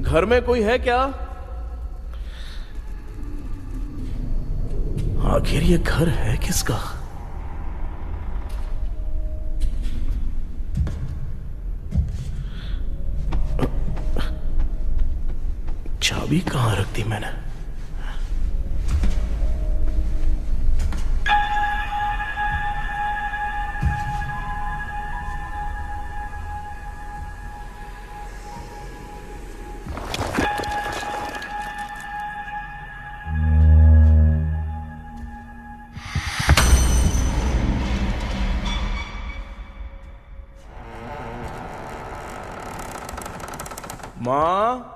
घर में कोई है क्या? आखिर ये घर है किसका? चाबी कहां रख दी मैंने? माँ,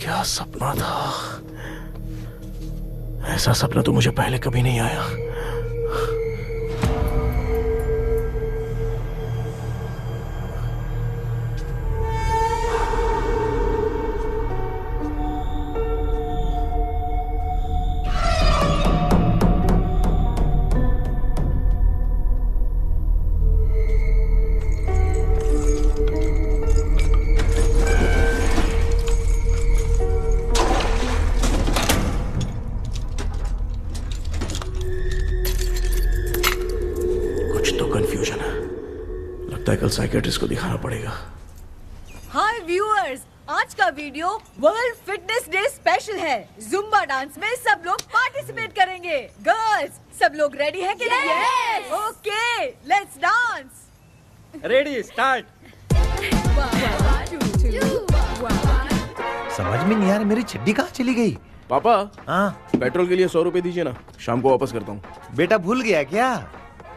क्या सपना था? ऐसा सपना तो मुझे पहले कभी नहीं आया। कंफ्यूजन है, लगता है कल साइकियाट्रिस्ट को दिखाना पड़ेगा। हाय व्यूअर्स, आज का video world fitness day special है। जुम्बा डांस में सब लोग पार्टिसिपेट करेंगे। गर्ल्स, सब लोग रेडी हैं कि नहीं? Yes! Okay, let's dance. Ready, start. समझ में नहीं आ रहा मेरी चड्डी कहाँ चली गई? पापा, हाँ पेट्रोल के लिए 100 रुपए दीजिए ना, शाम को वापस करता हूँ। बेटा भूल गया क्या?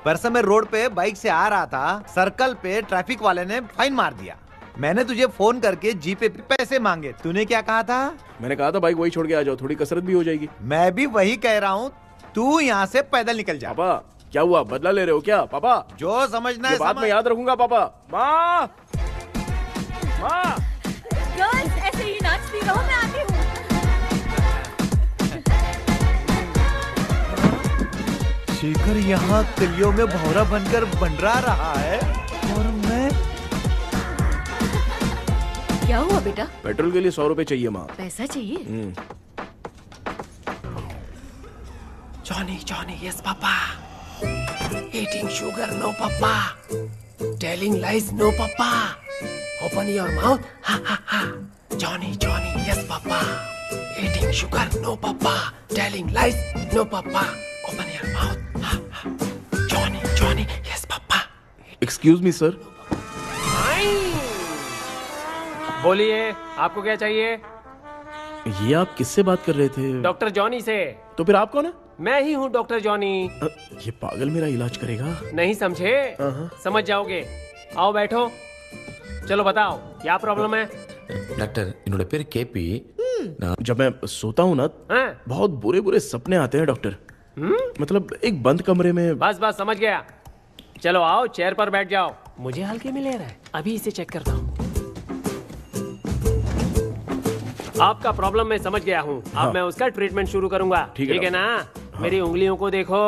परसों मैं रोड पे बाइक से आ रहा था, सर्कल पे ट्रैफिक वाले ने फाइन मार दिया। मैंने तुझे फोन करके जीपे पे पैसे मांगे, तूने क्या कहा था? मैंने कहा था बाइक वही छोड़ के आ जाओ, थोड़ी कसरत भी हो जाएगी। मैं भी वही कह रहा हूँ, तू यहाँ से पैदल निकल जा। पापा, क्या हुआ, बदला ले रहे हो क्या पापा? जो समझना ये है बात मैं याद रखूंगा पापा। माँ, माँ। गर्ल्स ऐसे ही नाचती रहो, मैं आती हूँ। शेखर यहाँ कलियों में भौरा बनकर बंडरा रहा है और मैं। क्या हुआ बेटा? पेट्रोल के लिए 100 रुपए चाहिए माँ। पैसा चाहिए? Johnny, Johnny, yes, Papa. Eating sugar, no, Papa. Telling lies, no, Papa. Open your mouth, ha, ha, ha. Johnny, Johnny, yes, Papa. Eating sugar, no, Papa. Telling lies, no, Papa. Open your mouth, ha, ha. Johnny, Johnny, yes, Papa. Excuse me sir. बोलिए, आपको क्या चाहिए? ये आप किससे बात कर रहे थे? डॉक्टर जॉनी से। तो फिर आप कौन है? मैं ही हूँ डॉक्टर जॉनी। ये पागल मेरा इलाज करेगा? नहीं समझे? समझ जाओगे। आओ बैठो। चलो बताओ क्या प्रॉब्लम है? டாக்டர் என்னோட பேர் கேபி जब मैं सोता हूँ ना, हैं? बहुत बुरे बुरे सपने आते हैं डॉक्टर। मतलब एक बंद कमरे में। बस बस समझ गया। चलो आओ चेयर पर बैठ जाओ। मुझे हल्के में ले रहा है, अभी इसे चेक करता हूँ। आपका प्रॉब्लम मैं समझ गया हूँ। हाँ। अब मैं उसका ट्रीटमेंट शुरू करूंगा। ठीक है ना? मेरी उंगलियों को देखो।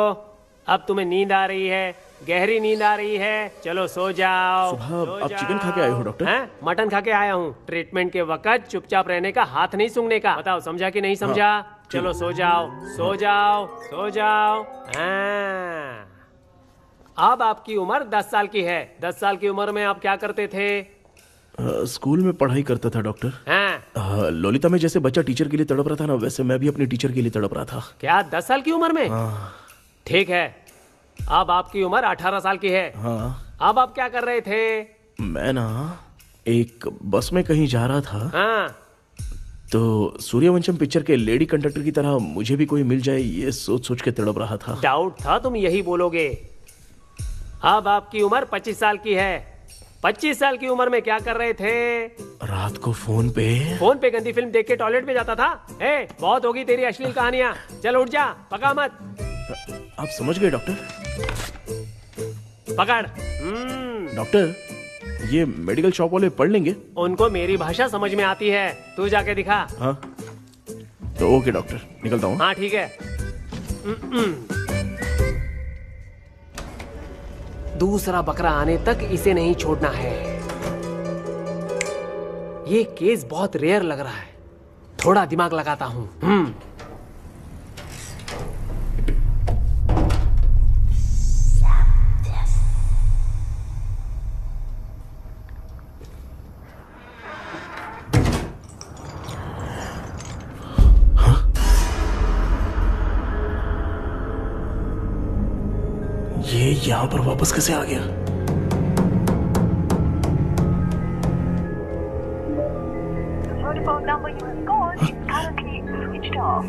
अब तुम्हें नींद आ रही है, गहरी नींद आ रही है। चलो सो जाओ। सुबह आप चिकन खा के आए हो डॉक्टर? हैं? मटन खा के आया हूँ। ट्रीटमेंट के वक्त चुपचाप रहने का, हाथ नहीं सूंघने का। बताओ समझा कि नहीं समझा? चलो सो जाओ, सो जाओ, सो जाओ। हाँ। अब आपकी उम्र 10 साल की है। 10 साल की उम्र में आप क्या करते थे? स्कूल में पढ़ाई करता था डॉक्टर। हैं? ललिता में जैसे बच्चा टीचर के लिए तड़प रहा था ना, वैसे मैं भी अपने टीचर के लिए तड़प रहा था। क्या 10 साल की उम्र में? ठीक है। अब आपकी उम्र 18 साल की है। हाँ। अब आप क्या कर रहे थे? मैं ना एक बस में कहीं जा रहा था, हाँ। तो सूर्यवंशम पिक्चर के लेडी कंडक्टर की तरह मुझे भी कोई मिल जाए, ये सोच सोच के तड़प रहा था। डाउट था तुम यही बोलोगे। अब आपकी उम्र 25 साल की है। 25 साल की उम्र में क्या कर रहे थे? रात को फोन पे गंदी फिल्म देख के टॉयलेट में जाता था। बहुत होगी तेरी अश्लील कहानियां। चल उठ जा, पका मत। आप समझ गए डॉक्टर? पकड़। डॉक्टर, ये मेडिकल शॉप वाले पढ़ लेंगे? उनको मेरी भाषा समझ में आती है। तू जाके दिखा। हाँ तो ओके डॉक्टर, निकलता हूँ। हाँ ठीक है। दूसरा बकरा आने तक इसे नहीं छोड़ना है। ये केस बहुत रेयर लग रहा है, थोड़ा दिमाग लगाता हूँ। ये यहाँ पर वापस कैसे आ गया? The Vodafone number you have called is currently switched off.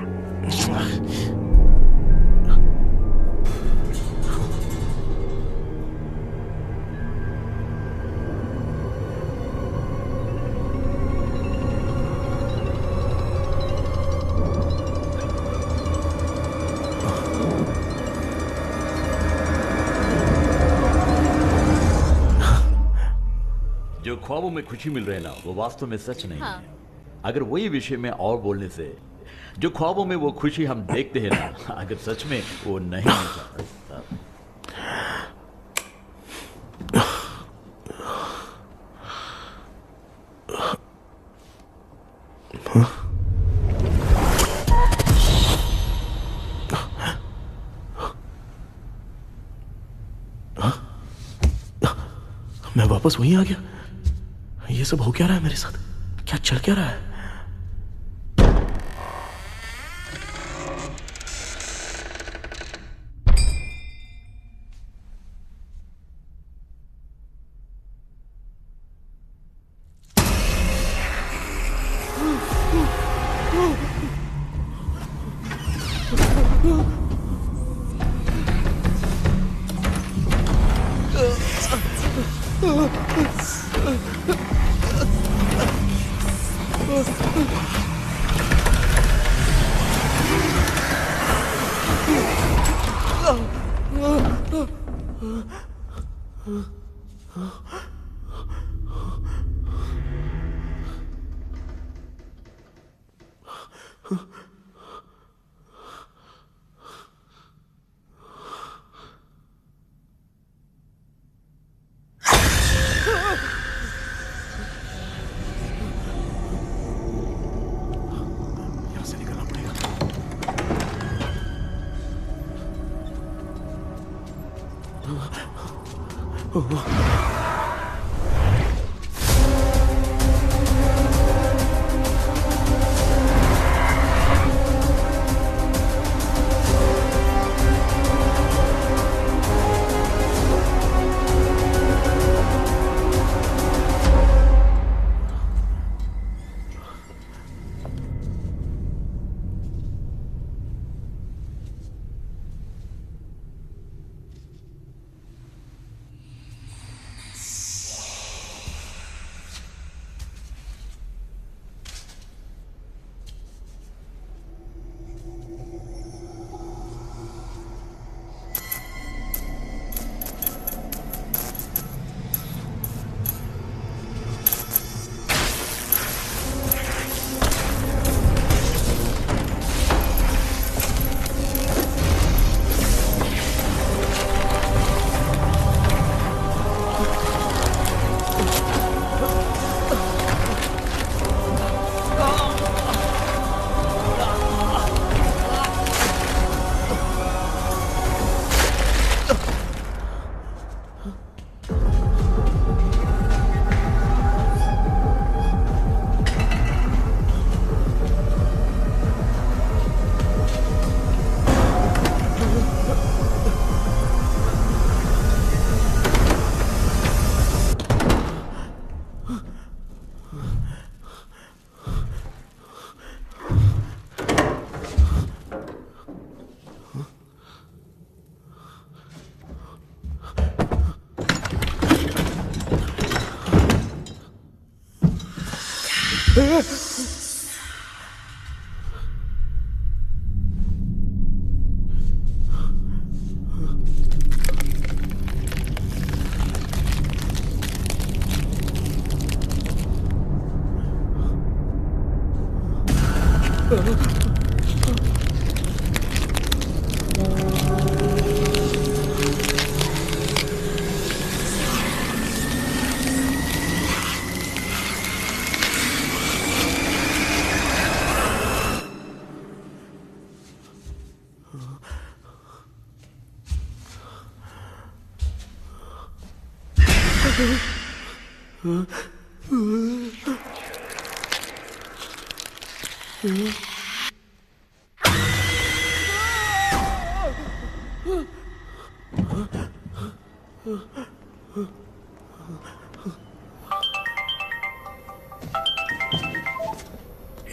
जो ख्वाबों में खुशी मिल रहे ना, वो वास्तव में सच नहीं है। अगर वही विषय में और बोलने से, जो ख्वाबों में वो खुशी हम देखते हैं ना, अगर सच में वो नहीं होता। मैं वापस वहीं आ गया। ये सब हो क्या रहा है मेरे साथ? क्या चल क्या रहा है? यहाँ से निकलना पड़ेगा।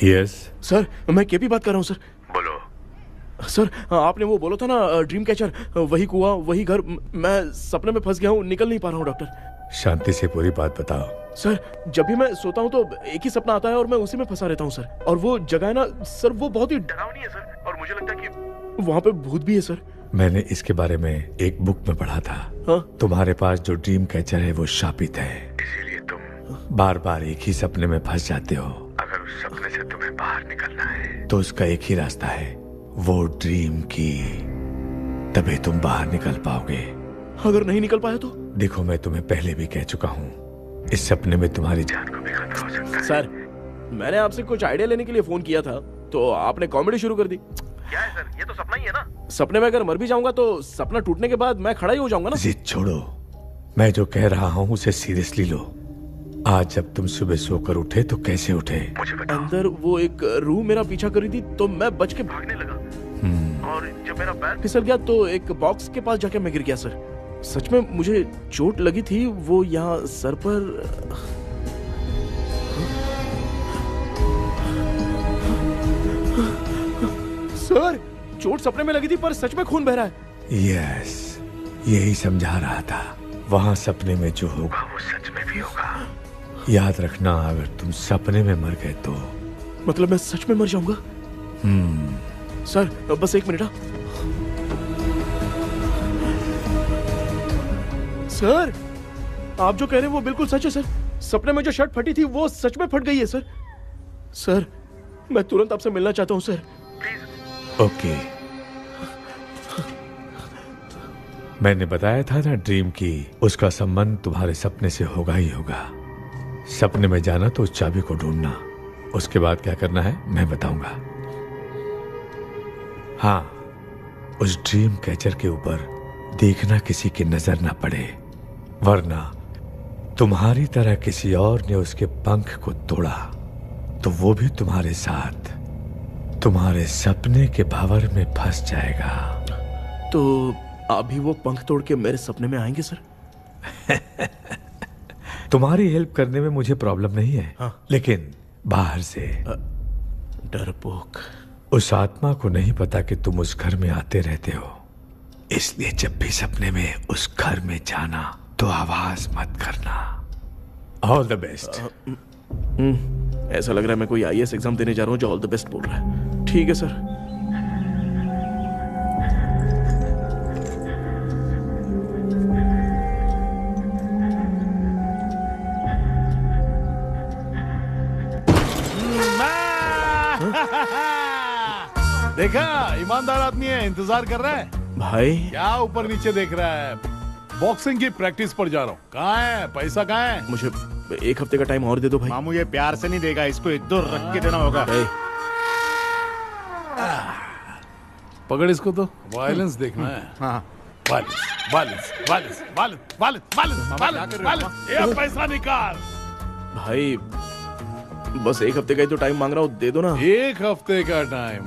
यस सर, मैं केपी बात कर रहा हूँ सर। बोलो। सर, आपने वो बोला था ना ड्रीम कैचर, वही कुआं, वही घर। मैं सपने में फंस गया हूँ, निकल नहीं पा रहा हूँ डॉक्टर। शांति से पूरी बात बताओ। सर, जब भी मैं सोता हूँ तो एक ही सपना आता है और मैं उसी में फंसा रहता हूँ सर। और वो जगह है ना सर, वो बहुत ही डरावनी है सर, और मुझे लगता है कि वहाँ पे भूत भी है सर। मैंने इसके बारे में एक बुक में पढ़ा था। हाँ? तुम्हारे पास जो ड्रीम कैचर है वो शापित है, इसीलिए तुम बार बार एक ही सपने में फंस जाते हो। अगर उस सपने से तुम्हें बाहर निकलना है तो उसका एक ही रास्ता है, वो ड्रीम की, तभी तुम बाहर निकल पाओगे। अगर नहीं निकल पाया तो? देखो, मैं तुम्हें पहले भी कह चुका हूँ, इस सपने में तुम्हारी जान को भी खतरा हो सकता है। सर, मैंने आपसे कुछ आइडिया लेने के लिए फोन किया था तो आपने कॉमेडी शुरू कर दी। क्या है सर, ये तो सपना ही है ना। सपने में अगर मर भी जाऊंगा तो सपना टूटने के बाद मैं खड़ा ही हो जाऊंगा ना। जिद छोड़ो, मैं जो कह रहा हूँ उसे सीरियसली लो। आज जब तुम सुबह सोकर उठे तो कैसे उठे मुझे बताओ। अंदर वो एक रूह मेरा पीछा कर रही थी तो मैं बच के भागने लगा और जब मेरा पैर फिसल गया तो एक बॉक्स के पास जाके मैं गिर गया सर। सच में मुझे चोट लगी थी, वो यहाँ सर पर। सर, चोट सपने में लगी थी पर सच में खून बह रहा है। यस, यही समझा रहा था। वहाँ सपने में जो होगा वो सच में भी होगा। याद रखना, अगर तुम सपने में मर गए तो मतलब मैं सच में मर जाऊंगा? सर, बस एक मिनट। सर, आप जो कह रहे हैं वो बिल्कुल सच है सर। सपने में जो शर्ट फटी थी वो सच में फट गई है सर। सर, मैं तुरंत आपसे मिलना चाहता हूँ सर। ओके, मैंने बताया था ना ड्रीम की उसका संबंध तुम्हारे सपने से होगा ही होगा। सपने में जाना तो उस चाबी को ढूंढना, उसके बाद क्या करना है मैं बताऊंगा। हाँ, उस ड्रीम कैचर के ऊपर देखना किसी की नजर ना पड़े, वरना तुम्हारी तरह किसी और ने उसके पंख को तोड़ा तो वो भी तुम्हारे साथ तुम्हारे सपने के भंवर में फंस जाएगा। तो आप भी वो पंख तोड़ के मेरे सपने में आएंगे सर? तुम्हारी हेल्प करने में मुझे प्रॉब्लम नहीं है। हाँ। लेकिन बाहर से डरपोक। उस आत्मा को नहीं पता कि तुम उस घर में आते रहते हो, इसलिए जब भी सपने में उस घर में जाना तो आवाज मत करना। All the best. ऐसा लग रहा है मैं कोई आईएएस एग्जाम देने जा रहा हूँ जो ऑल द बेस्ट बोल रहा है। ठीक है सर। देखा, ईमानदार आदमी है, इंतजार कर रहा है। भाई क्या ऊपर नीचे देख रहा है? बॉक्सिंग की प्रैक्टिस पर जा रहा हूँ। कहाँ है पैसा? कहाँ है? मुझे 1 हफ्ते का टाइम और दे दो भाई। मामू ये प्यार से नहीं देगा, इसको 1-2 रख के देना होगा। पकड़ इसको, तो वायलेंस देखना है। हाँ, ये पैसा निकाल। भाई बस 1 हफ्ते का ही तो टाइम मांग रहा हूँ, दे दो ना। 1 हफ्ते का टाइम?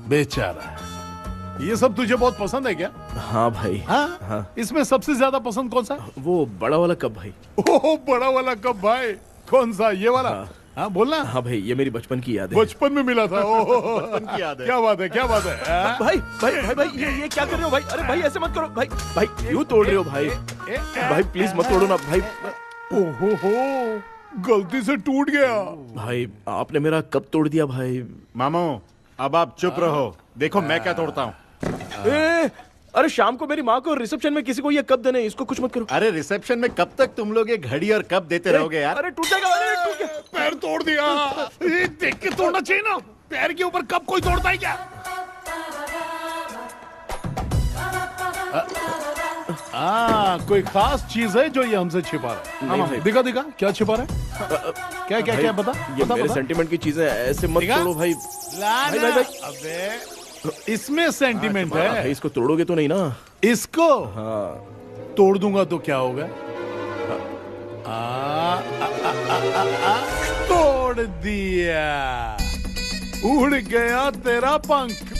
बेचारा, ये सब तुझे बहुत पसंद है क्या? हाँ भाई। हाँ? इसमें सबसे ज्यादा पसंद कौन सा? वो बड़ा वाला कप भाई। ओह, बड़ा वाला कप भाई। कौन सा? ये वाला? हाँ बोलना। हाँ भाई, ये मेरी बचपन की याद है। बचपन में मिला था। बचपन की याद है। क्या बात है, क्या बात है। भाई भाई भाई भाई, ये क्या कर रहे हो भाई? अरे भाई ऐसे मत करो भाई। भाई क्यों तोड़ रहे हो भाई? भाई प्लीज मत तोड़ो ना भाई। ओहो, गलती से टूट गया। भाई आपने मेरा कप तोड़ दिया भाई। मामू, अब आप चुप रहो, देखो मैं क्या तोड़ता हूँ। अरे शाम को मेरी माँ को रिसेप्शन में किसी को ये कप देने, इसको कुछ मत करो। अरे रिसेप्शन में कब तक तुम लोग ये घड़ी और कप देते रहोगे यार? अरे टूट जाएगा। अरे टूट गया। पैर तोड़ दिया। ये देख के तोड़ना चाहिए ना, पैर के ऊपर कप कोई तोड़ता है क्या? कोई खास चीज है जो ये हमसे छिपा रहा है? नहीं, दिखा दिखा, क्या छिपा रहा है? क्या क्या क्या? बता। ये मेरे सेंटीमेंट की चीजें ऐसे मत तोड़ो भाई। भाई भाई भाई, अबे इसमें सेंटीमेंट है। भाई इसको तोड़ोगे तो नहीं ना? इसको? हाँ। तोड़ दूंगा तो क्या होगा? तोड़ दिया, उड़ गया तेरा पंख।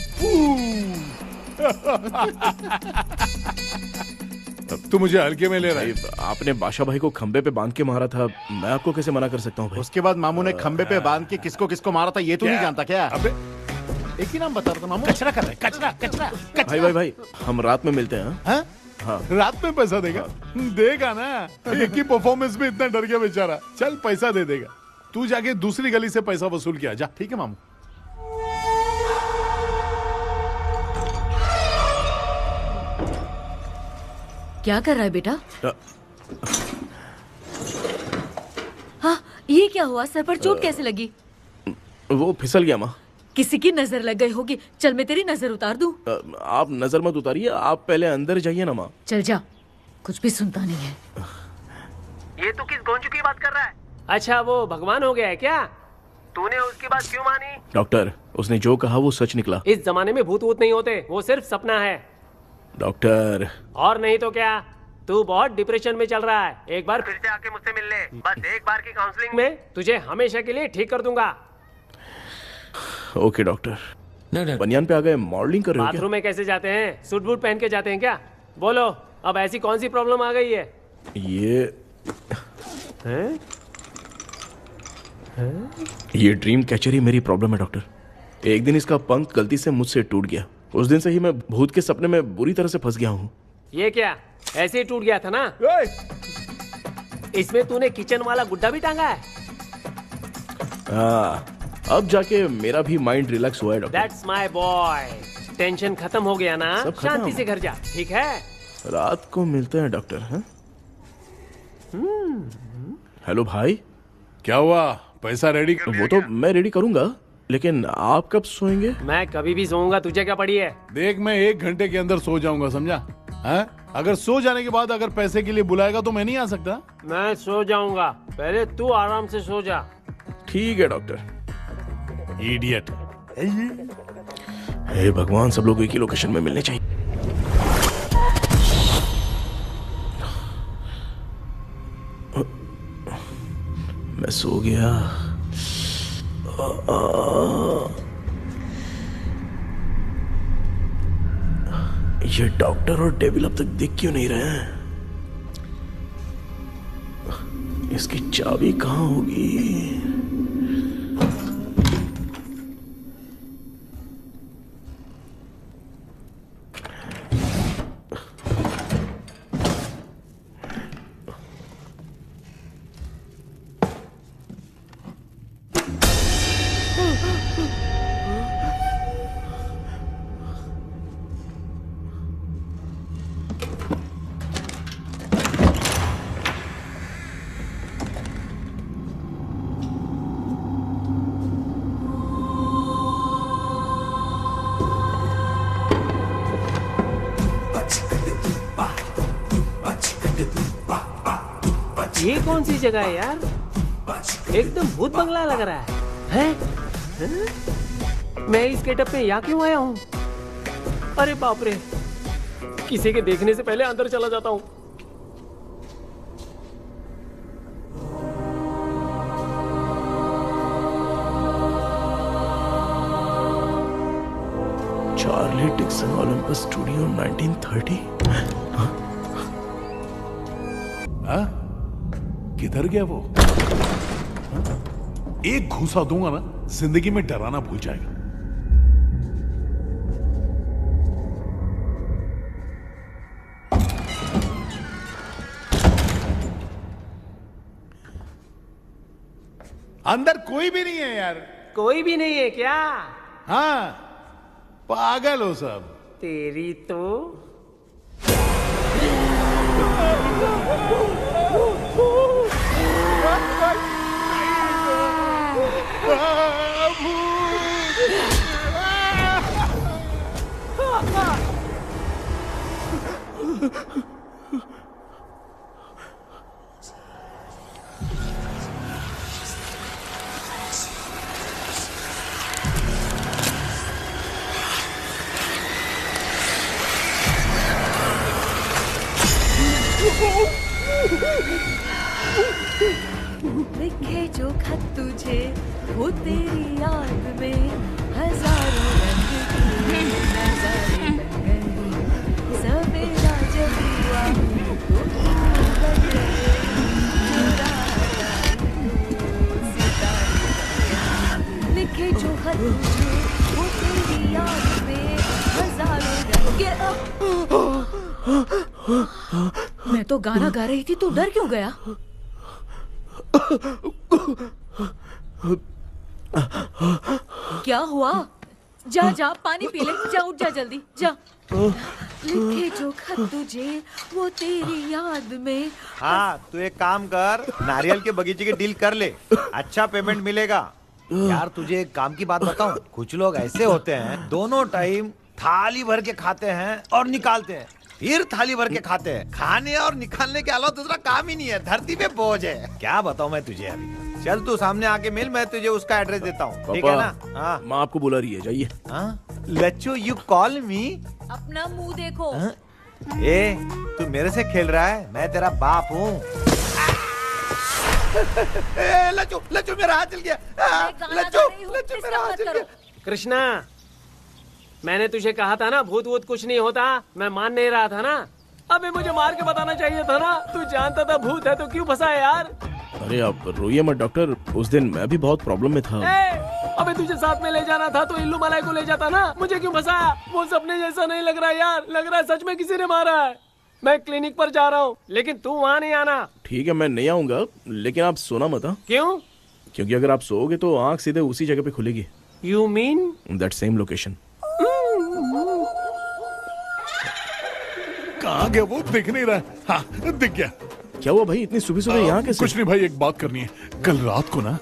तू मुझे हल्के में ले रहा है। आपने बादशाह भाई को खंबे पे बांध के मारा था, मैं आपको कैसे मना कर सकता हूँ भाई? उसके बाद मामू ने खंबे पे बांध के किसको किसको मारा था ये तू नहीं जानता क्या? अबे एक ही नाम बता रहा था मामू। कचरा कर रहा है, कचरा कचरा कचरा। भाई भाई भाई, हम रात में मिलते हैं। हाँ? हाँ। रात में पैसा देगा? देगा ना, एक ही परफॉर्मेंस में इतना डर गया बेचारा। चल पैसा दे देगा, तू जाके दूसरी गली से पैसा वसूल किया जा। ठीक है मामू। क्या कर रहा है बेटा? हाँ, ये क्या हुआ? सर पर चोट कैसे लगी? वो फिसल गया माँ। किसी की नजर लग गई होगी। चल मैं तेरी नजर उतार दूं। आप नजर मत उतारिए, आप पहले अंदर जाइए ना माँ। चल जा, कुछ भी सुनता नहीं है। ये तू किस गोंचू की बात कर रहा है? अच्छा, वो भगवान हो गया है क्या? तूने उसकी बात क्यों मानी? डॉक्टर, उसने जो कहा वो सच निकला। इस जमाने में भूत वूत नहीं होते, वो सिर्फ सपना है। डॉक्टर। और नहीं तो क्या, तू बहुत डिप्रेशन में चल रहा है। एक बार फिर से आके मुझसे मिल ले, बस एक बार की काउंसलिंग में तुझे हमेशा के लिए ठीक कर दूंगा। Okay doctor. बनियान पे आ गए, मॉडलिंग कर रहे हो क्या? बाथरूम में कैसे जाते हैं? सूट बूट पहन के जाते हैं क्या? बोलो, अब ऐसी कौन सी प्रॉब्लम आ गई है? ये ड्रीम कैचर ही मेरी प्रॉब्लम है डॉक्टर। एक दिन इसका पंख गलती से मुझसे टूट गया। उस दिन से ही मैं भूत के सपने में बुरी तरह से फंस गया हूँ। ये क्या, ऐसे ही टूट गया था ना? इसमें तूने किचन वाला गुड्डा भी टांगा है? अब जाके मेरा भी माइंड रिलैक्स हुआ है doctor. That's my boy। Tension खत्म हो गया ना? शांति से घर जा, ठीक है? रात को मिलते हैं डॉक्टर। हाँ? हेलो भाई, क्या हुआ? पैसा रेडी कर वो तो मैं रेडी करूंगा, लेकिन आप कब सोएंगे? मैं कभी भी सोऊंगा, तुझे क्या पड़ी है? देख, मैं 1 घंटे के अंदर सो जाऊंगा, समझा? हैं? अगर सो जाने के बाद अगर पैसे के लिए बुलाएगा तो मैं नहीं आ सकता। मैं सो जाऊंगा, पहले तू आराम से सो जा। ठीक है डॉक्टर। इडियट। हे भगवान, सब लोग एक ही लोकेशन में मिलने चाहिए। मैं सो गया। ये डॉक्टर और डेविल अब तक दिख क्यों नहीं रहे हैं? इसकी चाबी कहाँ होगी? ये कौन सी जगह है यार? एकदम भूत बंगला लग रहा है। हैं? मैं इस गेटअप में यहाँ क्यों आया हूँ? अरे बाप रे, किसी के देखने से पहले अंदर चला जाता हूँ। Charlie Dixon Olympus studio 1930। हाँ? किधर गया वो? एक घूसा दूंगा ना, जिंदगी में डराना भूल जाएगा। अंदर कोई भी नहीं है यार। कोई भी नहीं है क्या? हाँ, पागल हो सब। तेरी तो लिखे जो खत तुझे वो तेरी याद में हजारों रंग के नजारे बन गए। सवेरा जब हुआ तो बन गए सितारे। लिखे जो खत तुझे वो तेरी याद में हजारों रंग के। मैं तो गाना गा रही थी, तू डर क्यों गया? क्या हुआ? जा जा पानी पी ले, जा उठ जा जल्दी जा। लिखे जो खत तुझे वो तेरी याद में। हाँ, तू एक काम कर, नारियल के बगीचे की डील कर ले, अच्छा पेमेंट मिलेगा। यार तुझे एक काम की बात बताऊं, कुछ लोग ऐसे होते हैं दोनों टाइम थाली भर के खाते हैं और निकालते हैं, फिर थाली भर के खाते हैं। खाने और निकालने के अलावा दूसरा काम ही नहीं है, धरती पे बोझ है। क्या बताऊं मैं तुझे अभी। चल तू सामने आके मिल, मैं तुझे उसका एड्रेस देता हूँ, ठीक है ना? हाँ, माँ आपको बुला रही है, जाइए। लच्चू, यू कॉल मी? अपना मुंह देखो। ए, तू मेरे से खेल रहा है? मैं तेरा बाप हूँ। लच्चू, लच्चू मेरा हाथ जल गया। लच्चू, लच्चू मेरा हाथ जल गया। कृष्णा, मैंने तुझे कहा था ना भूत वूत कुछ नहीं होता, मैं मान नहीं रहा था ना। अबे मुझे मार के बताना चाहिए था ना, तू जानता था भूत है तो क्यों फंसा यार? अरे आप रोइए मत डॉक्टर, उस दिन मैं भी बहुत प्रॉब्लम में था। अबे तुझे साथ में ले जाना था तो इल्लू मलाई को ले जाता ना, मुझे क्यों फंसाया? वो सपने जैसा नहीं लग रहा यार, लग रहा है सच में किसी ने मारा है। मैं क्लिनिक पर जा रहा हूँ, लेकिन तू वहाँ नहीं आना। ठीक है, मैं नहीं आऊंगा, लेकिन आप सोना मत। क्यों? क्योंकि अगर आप सोओगे तो आंख सीधे उसी जगह पे खुलेगी। You mean that same location. कहाँ गया वो? दिख नहीं रहा। हाँ, दिख गया। क्या हुआ भाई, इतनी सुबह सुबह यहाँ कैसे? कुछ नहीं भाई, एक बात करनी है। कल रात को ना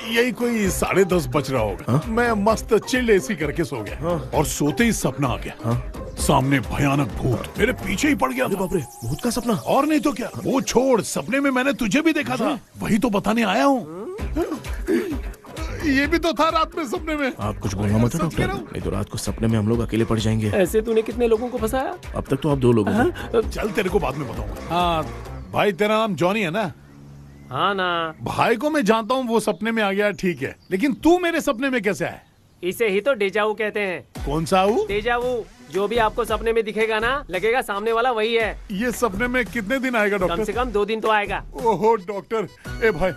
यही कोई 10:30 बज रहा होगा, मैं मस्त चिल एसी करके सो गया और सोते ही सपना आ गया। सामने भयानक भूत मेरे पीछे ही पड़ गया। बाप रे, भूत का सपना? और नहीं तो क्या, वो छोड़, सपने में मैंने तुझे भी देखा था, वही तो बताने आया हूँ। ये भी तो था रात में सपने में। आप कुछ बोलना मत डॉक्टर, नहीं तो रात को सपने में हम लोग अकेले पड़ जाएंगे। ऐसे तूने कितने लोगों को फंसाया? अब तक तो आप 2 लोगों को। चल तेरे को बाद में बताऊंगा। हाँ भाई, तेरा नाम जॉनी है ना? हाँ ना। भाई को मैं जानता हूँ, वो सपने में आ गया, ठीक है, लेकिन तू मेरे सपने में कैसे आया? इसे ही तो डेजावू कहते हैं। कौन सा वो? डेजावू। जो भी आपको सपने में दिखेगा ना, लगेगा सामने वाला वही है। ये सपने में कितने दिन आएगा डॉक्टर? कम से कम 2 दिन तो आएगा। ओहो डॉक्टर, ए भाई,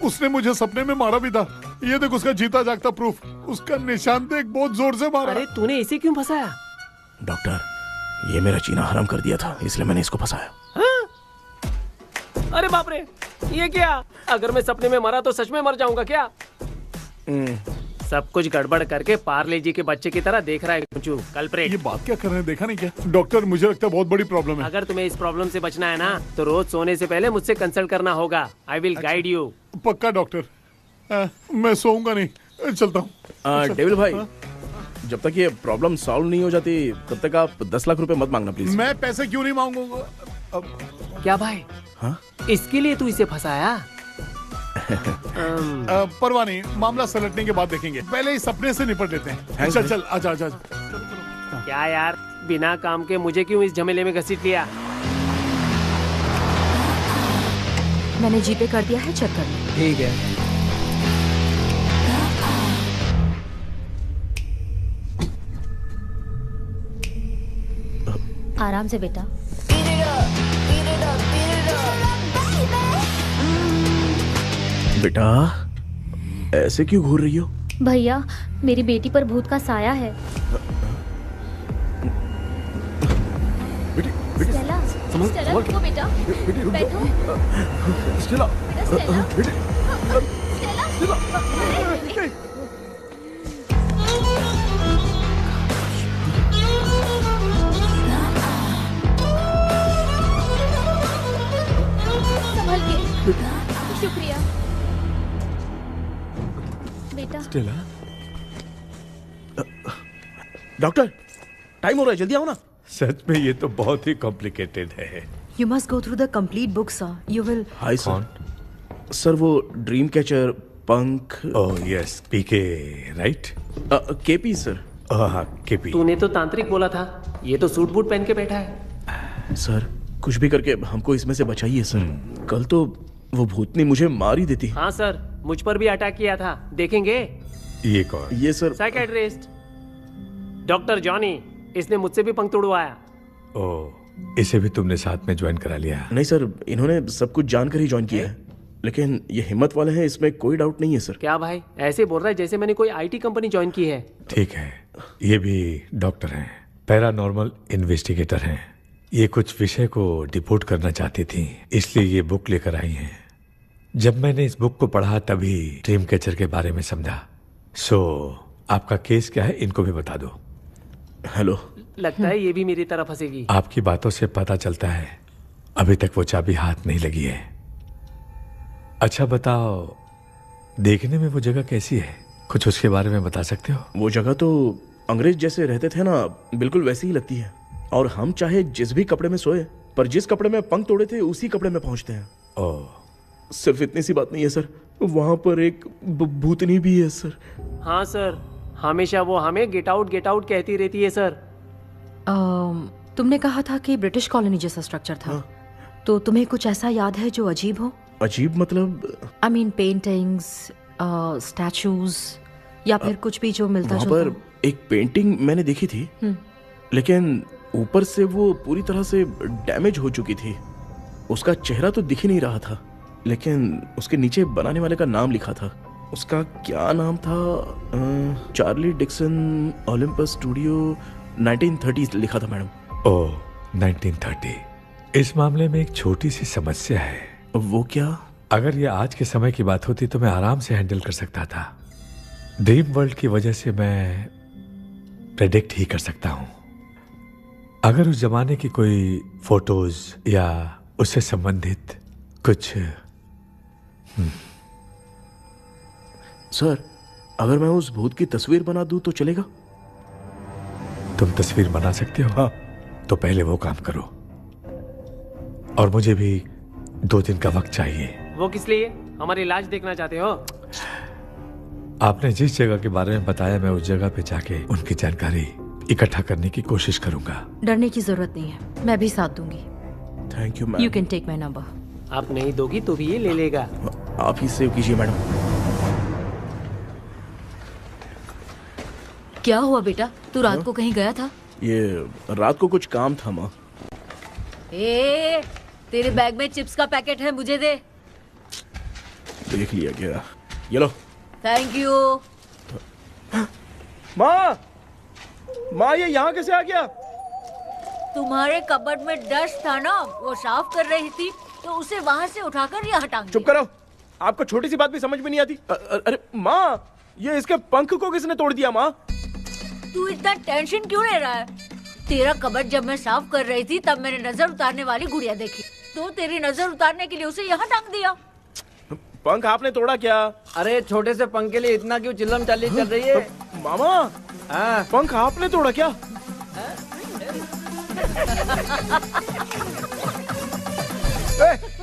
उसने मुझे सपने में मारा भी था। ये देख उसका जीता जागता प्रूफ, उसका निशान देख, बहुत जोर से मारा। अरे तूने इसे क्यों फंसाया? डॉक्टर, ये मेरा जीना हराम कर दिया था, इसलिए मैंने इसको फंसाया। अरे बाप रे, ये क्या? अगर मैं सपने में मरा तो सच में मर जाऊंगा क्या? सब कुछ गड़बड़ करके पार्ले जी के बच्चे की तरह देख रहा है कुंचू, कल्प्रेट। ये बात क्या कर रहे हैं, देखा नहीं क्या? डॉक्टर, मुझे लगता है बहुत बड़ी प्रॉब्लम है। अगर तुम्हें इस प्रॉब्लम से बचना है ना, तो रोज सोने से पहले मुझसे कंसल्ट करना होगा। I will guide you. पक्का डॉक्टर, मैं सोऊंगा नहीं, चलता हूँ। डेविल भाई, जब तक ये प्रॉब्लम सॉल्व नहीं हो जाती तब तक आप 10 लाख रुपए मत मांगना प्लीज। मैं पैसे क्यों नहीं मांगूंगा? क्या भाई? हाँ? इसके लिए तू इसे फंसाया? परवाह नहीं, मामला सलटने के बाद देखेंगे, पहले इस सपने से निपट लेते हैं। चल चल, आजा आजा। क्या यार, बिना काम के मुझे क्यों इस झमेले में घसीट लिया? मैंने जीपे कर दिया है, चेक कर लो। ठीक है। आराम से बेटा। बेटा, ऐसे क्यों घूर रही हो? भैया, मेरी बेटी पर भूत का साया है। स्टेला, स्टेला रुको बेटा, बैठो। स्टेला, संभल के। शुक्रिया बेटा। स्टेला, डॉक्टर, टाइम हो रहा है, जल्दी आओ ना। सच में ये तो बहुत ही कॉम्प्लिकेटेड है। You must go through the complete book, sir. You will. Hi sir. Sir, वो ड्रीम कैचर, पंख। ओह यस, पीके राइट? KP sir. हाँ, केपी। तूने तो तांत्रिक बोला था, ये तो सूट बूट पहन के बैठा है। सर, कुछ भी करके हमको इसमें से बचाइए सर। कल तो वो भूतनी मुझे मार ही देती। हाँ सर, मुझ पर भी अटैक किया था, देखेंगे। ये कौन? ये सर साइकियाट्रिस्ट डॉक्टर जॉनी, इसने मुझसे भी पंख तोड़वाया। ओह, इसे भी तुमने साथ में ज्वाइन करा लिया? नहीं सर, इन्होंने सब कुछ जानकर ही ज्वाइन किया है, लेकिन ये हिम्मत वाले हैं, इसमें कोई डाउट नहीं है सर। क्या भाई, ऐसे बोल रहा है जैसे मैंने कोई आईटी कंपनी ज्वाइन की है। ठीक है, ये भी डॉक्टर हैं, पैरानॉर्मल इन्वेस्टिगेटर हैं। ये कुछ विषय को डिपोर्ट करना चाहती थी, इसलिए ये बुक लेकर आई हैं। जब मैंने इस बुक को पढ़ा तभी ड्रीम कैचर के बारे में समझा। सो आपका केस क्या है, इनको भी बता दो। हेलो। लगता है ये भी मेरी तरफ फंसेगी। आपकी बातों से पता चलता है अभी तक वो चाबी हाथ नहीं लगी है। अच्छा बताओ, देखने में वो जगह कैसी है, कुछ उसके बारे में बता सकते हो? वो जगह तो अंग्रेज जैसे रहते थे ना, बिल्कुल वैसी ही लगती है। और हम चाहे जिस भी कपड़े में सोए, पर जिस कपड़े में पंख तोड़े थे उसी कपड़े में पहुंचते हैं। ओह। सिर्फ इतनी सी बात नहीं है सर, वहां पर एक भूतनी भी है सर। हाँ सर, हमेशा वो हमें गेट आउट कहती रहती है सर। तुमने कहा था कि ब्रिटिश कॉलोनी जैसा स्ट्रक्चर था। तो तुम्हें कुछ ऐसा याद है जो अजीब हो? अजीब मतलब? I mean पेंटिंग्स, स्टैचूज या फिर कुछ भी जो मिलता जुलता। वहाँ पर एक पेंटिंग मैंने देखी थी, लेकिन ऊपर से वो पूरी तरह से डैमेज हो चुकी थी। उसका चेहरा तो दिख ही नहीं रहा था, लेकिन उसके नीचे बनाने वाले का नाम लिखा था। उसका क्या नाम था? चार्ली डिक्सन, ओलंपस स्टूडियो, 1930 लिखा था मैडम। ओह, 1930। इस मामले में एक छोटी सी समस्या है। वो क्या? अगर ये आज के समय की बात होती तो मैं आराम से हैंडल कर सकता था। ड्रीम वर्ल्ड की वजह से मैं प्रेडिक्ट ही कर सकता हूं। अगर उस जमाने की कोई फोटोज या उससे संबंधित कुछ सर, अगर मैं उस भूत की तस्वीर बना दूं तो चलेगा? तुम तस्वीर बना सकते हो? हाँ। तो पहले वो काम करो, और मुझे भी 2 दिन का वक्त चाहिए। वो किस लिए? हमारी इलाज देखना चाहते हो? आपने जिस जगह के बारे में बताया, मैं उस जगह पे जाके उनकी जानकारी इकट्ठा करने की कोशिश करूंगा। डरने की जरूरत नहीं है, मैं भी साथ दूंगी। Thank you ma'am. You can take my number. आप नहीं दोगी तो भी ये ले लेगा। आप ही सेव कीजिए मैडम। क्या हुआ बेटा, तू रात को कहीं गया था? ये रात को कुछ काम था माँ। ए, तेरे बैग में चिप्स का पैकेट है, मुझे दे। देख लिया क्या? ये लो। Thank you. माँ, माँ ये यहाँ कैसे आ गया? तुम्हारे कबर्ड में डस्ट था ना, वो साफ कर रही थी तो उसे वहाँ से उठाकर ये हटा। चुप करो, आपको छोटी सी बात भी समझ में नहीं आती। अरे माँ, ये इसके पंख को किसने तोड़ दिया? माँ तू इतना टेंशन क्यों ले रहा है? तेरा कबर्ड जब मैं साफ कर रही थी तब मैंने नजर उतारने वाली गुड़िया देखी, तो तेरी नजर उतारने के लिए उसे यहाँ टांग दिया। पंख आपने तोड़ा क्या? अरे छोटे से पंख के लिए इतना क्यों चिल्लम चाली चल रही है? मामा, पंख आपने तोड़ा क्या?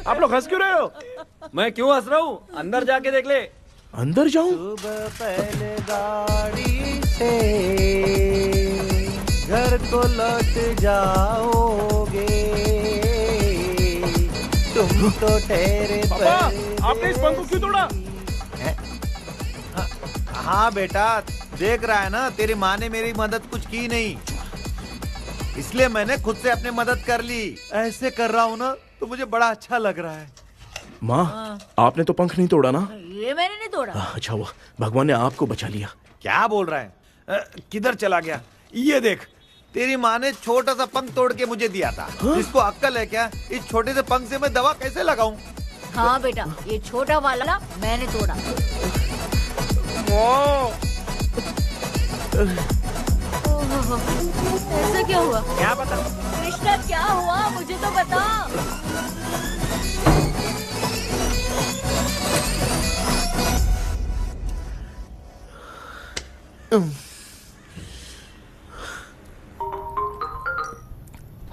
आप लोग हंस क्यों रहे हो? मैं क्यों हंस रहा हूँ? अंदर जाके देख ले। अंदर जाऊं? सुबह पहले गाड़ी से घर को लौट जाओगे, तुम तो ठहरे। पापा, आपने इस पंख को क्यों तोड़ा? हाँ बेटा, देख रहा है ना, तेरी माँ ने मेरी मदद कुछ की नहीं, इसलिए मैंने खुद से अपनी मदद कर ली। ऐसे कर रहा हूँ ना तो मुझे बड़ा अच्छा लग रहा है। माँ, आपने तो पंख नहीं तोड़ा ना? ये मैंने नहीं तोड़ा। अच्छा हुआ, भगवान ने आपको बचा लिया। क्या बोल रहा है? किधर चला गया? ये देख, तेरी माँ ने छोटा सा पंख तोड़ के मुझे दिया था। इसको अक्कल है क्या? इस छोटे से पंख से मैं दवा कैसे लगाऊं? हाँ बेटा, ये छोटा वाला मैंने तोड़ा। ऐसा क्या हुआ? क्या बता? कृष्णा क्या हुआ, मुझे तो बता।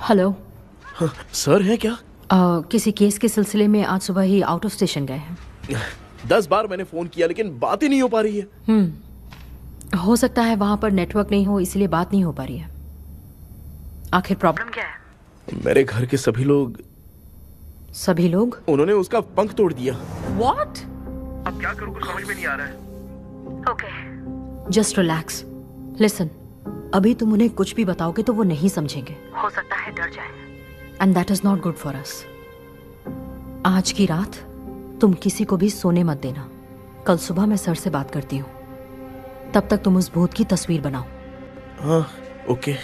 हेलो सर, है क्या? किसी केस के सिलसिले में आज सुबह ही आउट ऑफ स्टेशन गए हैं। 10 बार मैंने फोन किया लेकिन बात ही नहीं हो पा रही है। हो सकता है वहां पर नेटवर्क नहीं हो, इसलिए बात नहीं हो पा रही है। आखिर प्रॉब्लम क्या है? मेरे घर के सभी लोग उन्होंने उसका पंख तोड़ दिया। What? अब क्या करूँ कुछ समझ में नहीं आ रहा है। Okay, just relax. लिसन, अभी तुम उन्हें कुछ भी बताओगे तो वो नहीं समझेंगे। हो सकता है डर जाए। And that is not good for us. आज की रात तुम किसी को भी सोने मत देना। कल सुबह मैं सर से बात करती हूँ, तब तक तुम उस भूत की तस्वीर बनाओ। हाँ, ओके।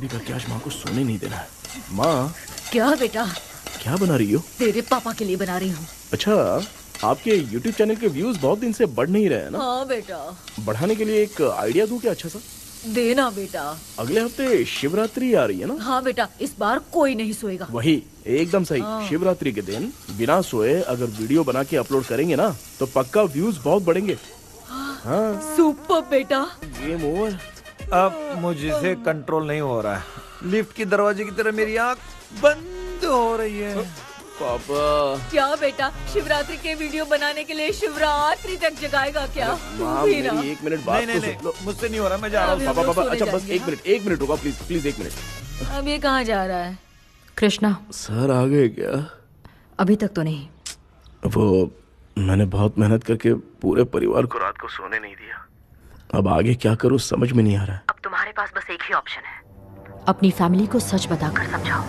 करके आज माँ को सोने नहीं देना है। माँ, क्या बेटा? क्या बना रही हो? तेरे पापा के लिए बना रही हूँ। अच्छा, आपके YouTube चैनल के व्यूज बहुत दिन से बढ़ नहीं रहे हैं ना? हाँ बेटा। बढ़ाने के लिए एक आइडिया दूं क्या अच्छा सा? देना बेटा। अगले हफ्ते शिवरात्रि आ रही है ना? हाँ बेटा, इस बार कोई नहीं सोएगा। वही, एकदम सही। शिवरात्रि के दिन बिना सोए अगर वीडियो बना के अपलोड करेंगे ना तो पक्का व्यूज बहुत बढ़ेंगे। हाँ। सुपर बेटा। Game over. अब मुझसे कंट्रोल नहीं हो रहा है। लिफ्ट की दरवाजे की तरह मेरी आंख बंद हो रही है। पापा। क्या बेटा, शिवरात्रि के वीडियो बनाने के लिए शिवरात्रि तक जगाएगा क्या? मेरी 1 मिनट बात नहीं, मुझसे नहीं हो रहा, मैं जा रहा हूँ। पापा, अच्छा बस 1 मिनट रुको प्लीज 1 मिनट। अब ये कहाँ जा रहा है? कृष्णा सर आ गए क्या? अभी तक तो नहीं। वो मैंने बहुत मेहनत करके पूरे परिवार को रात को सोने नहीं दिया। अब आगे क्या करूं समझ में नहीं आ रहा है। अब तुम्हारे पास बस एक ही ऑप्शन है, अपनी फैमिली को सच बताकर समझाओ।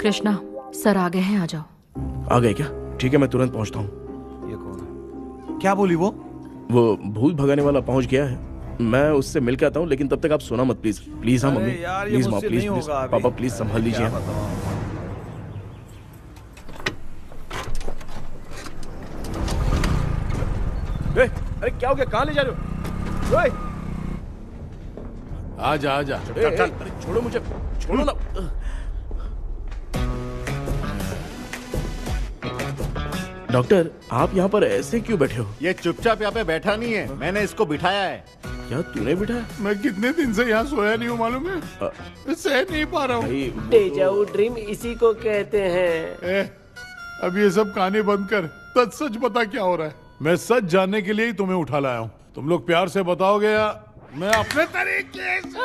कृष्णा, सर आ गए हैं, आ जाओ। आ गए क्या? ठीक है, मैं तुरंत पहुंचता हूँ। ये कौन है? क्या बोली वो? वो भूत भगाने वाला पहुंच गया है, मैं उससे मिल के आता हूँ, लेकिन तब तक आप सोना मत प्लीज। प्लीज हाँ मम्मी, यार, ये प्लीज माँ, मुझसे प्लीज नहीं प्लीज होगा अभी। पापा प्लीज संभाल लीजिए। अरे क्या हो गया, कहाँ ले जा रहे हो? ओए! आजा आजा। अरे छोड़ो मुझे, छोड़ो ना। डॉक्टर आप यहाँ पर ऐसे क्यों बैठे हो? ये चुपचाप यहाँ पे बैठा नहीं है, मैंने इसको बिठाया है। क्या तूने बिठाया? मैं कितने दिन से यहाँ सोया नहीं हूँ मालूम है, सह नहीं पा रहा हूँ। डेजाऊ ड्रीम इसी को कहते हैं। अब ये सब कहानी बंद कर, सच बता क्या हो रहा है। मैं सच जानने के लिए ही तुम्हें उठा लाया हूँ। तुम लोग प्यार से बताओगे या मैं अपने तरीके से?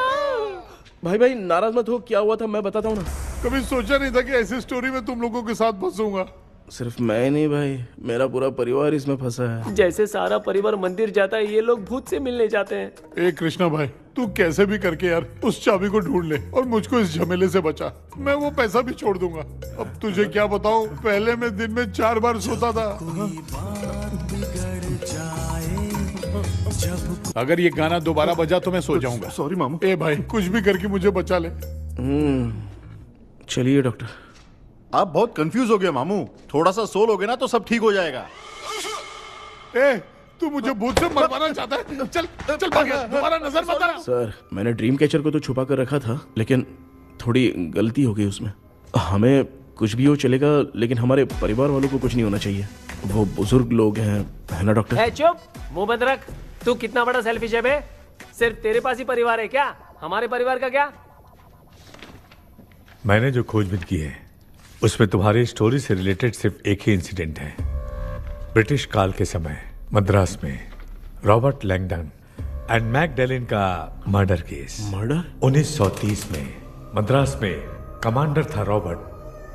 भाई नाराज मत हो, क्या हुआ था मैं बताता हूँ ना। कभी सोचा नहीं था कि ऐसी स्टोरी में तुम लोगों के साथ फंसूंगा। सिर्फ मैं नहीं भाई, मेरा पूरा परिवार इसमें फंसा है। जैसे सारा परिवार मंदिर जाता है, ये लोग भूत से मिलने जाते हैं। ए कृष्णा भाई, तू कैसे भी करके यार उस चाबी को ढूंढ ले और मुझको इस झमेले से बचा। मैं वो पैसा भी छोड़ दूंगा। अब तुझे क्या बताऊं, पहले मैं दिन में 4 बार सोता था। अगर ये गाना दोबारा बजा तो मैं सो जाऊंगा। सॉरी मामू। ए भाई कुछ भी करके मुझे बचा ले। चलिए डॉक्टर। आप बहुत कंफ्यूज हो गए मामू, थोड़ा सा सो लोगे ना तो सब ठीक हो जाएगा। ए तू मुझे भूत से मरवाना चाहता है? चल चल भाग, दोबारा नजर मत आना। सर मैंने ड्रीम कैचर को तो छुपा कर रखा था, लेकिन थोड़ी गलती हो गई उसमें। हमें कुछ भी हो चलेगा, लेकिन हमारे परिवार वालों को कुछ नहीं होना चाहिए। वो बुजुर्ग लोग हैं, है ना डॉक्टर? चुप, मुंह बंद रख। तू कितना बड़ा सेल्फिश है बे? सिर्फ तेरे पास ही परिवार है क्या? हमारे परिवार का क्या? मैंने जो खोजबीन की है उसमें तुम्हारी स्टोरी से रिलेटेड सिर्फ एक ही इंसिडेंट है। ब्रिटिश काल के समय मद्रास में रॉबर्ट लैंगडन एंड मैकडैलिन का मर्डर केस। मर्डर? 1930 में मद्रास में कमांडर था रॉबर्ट,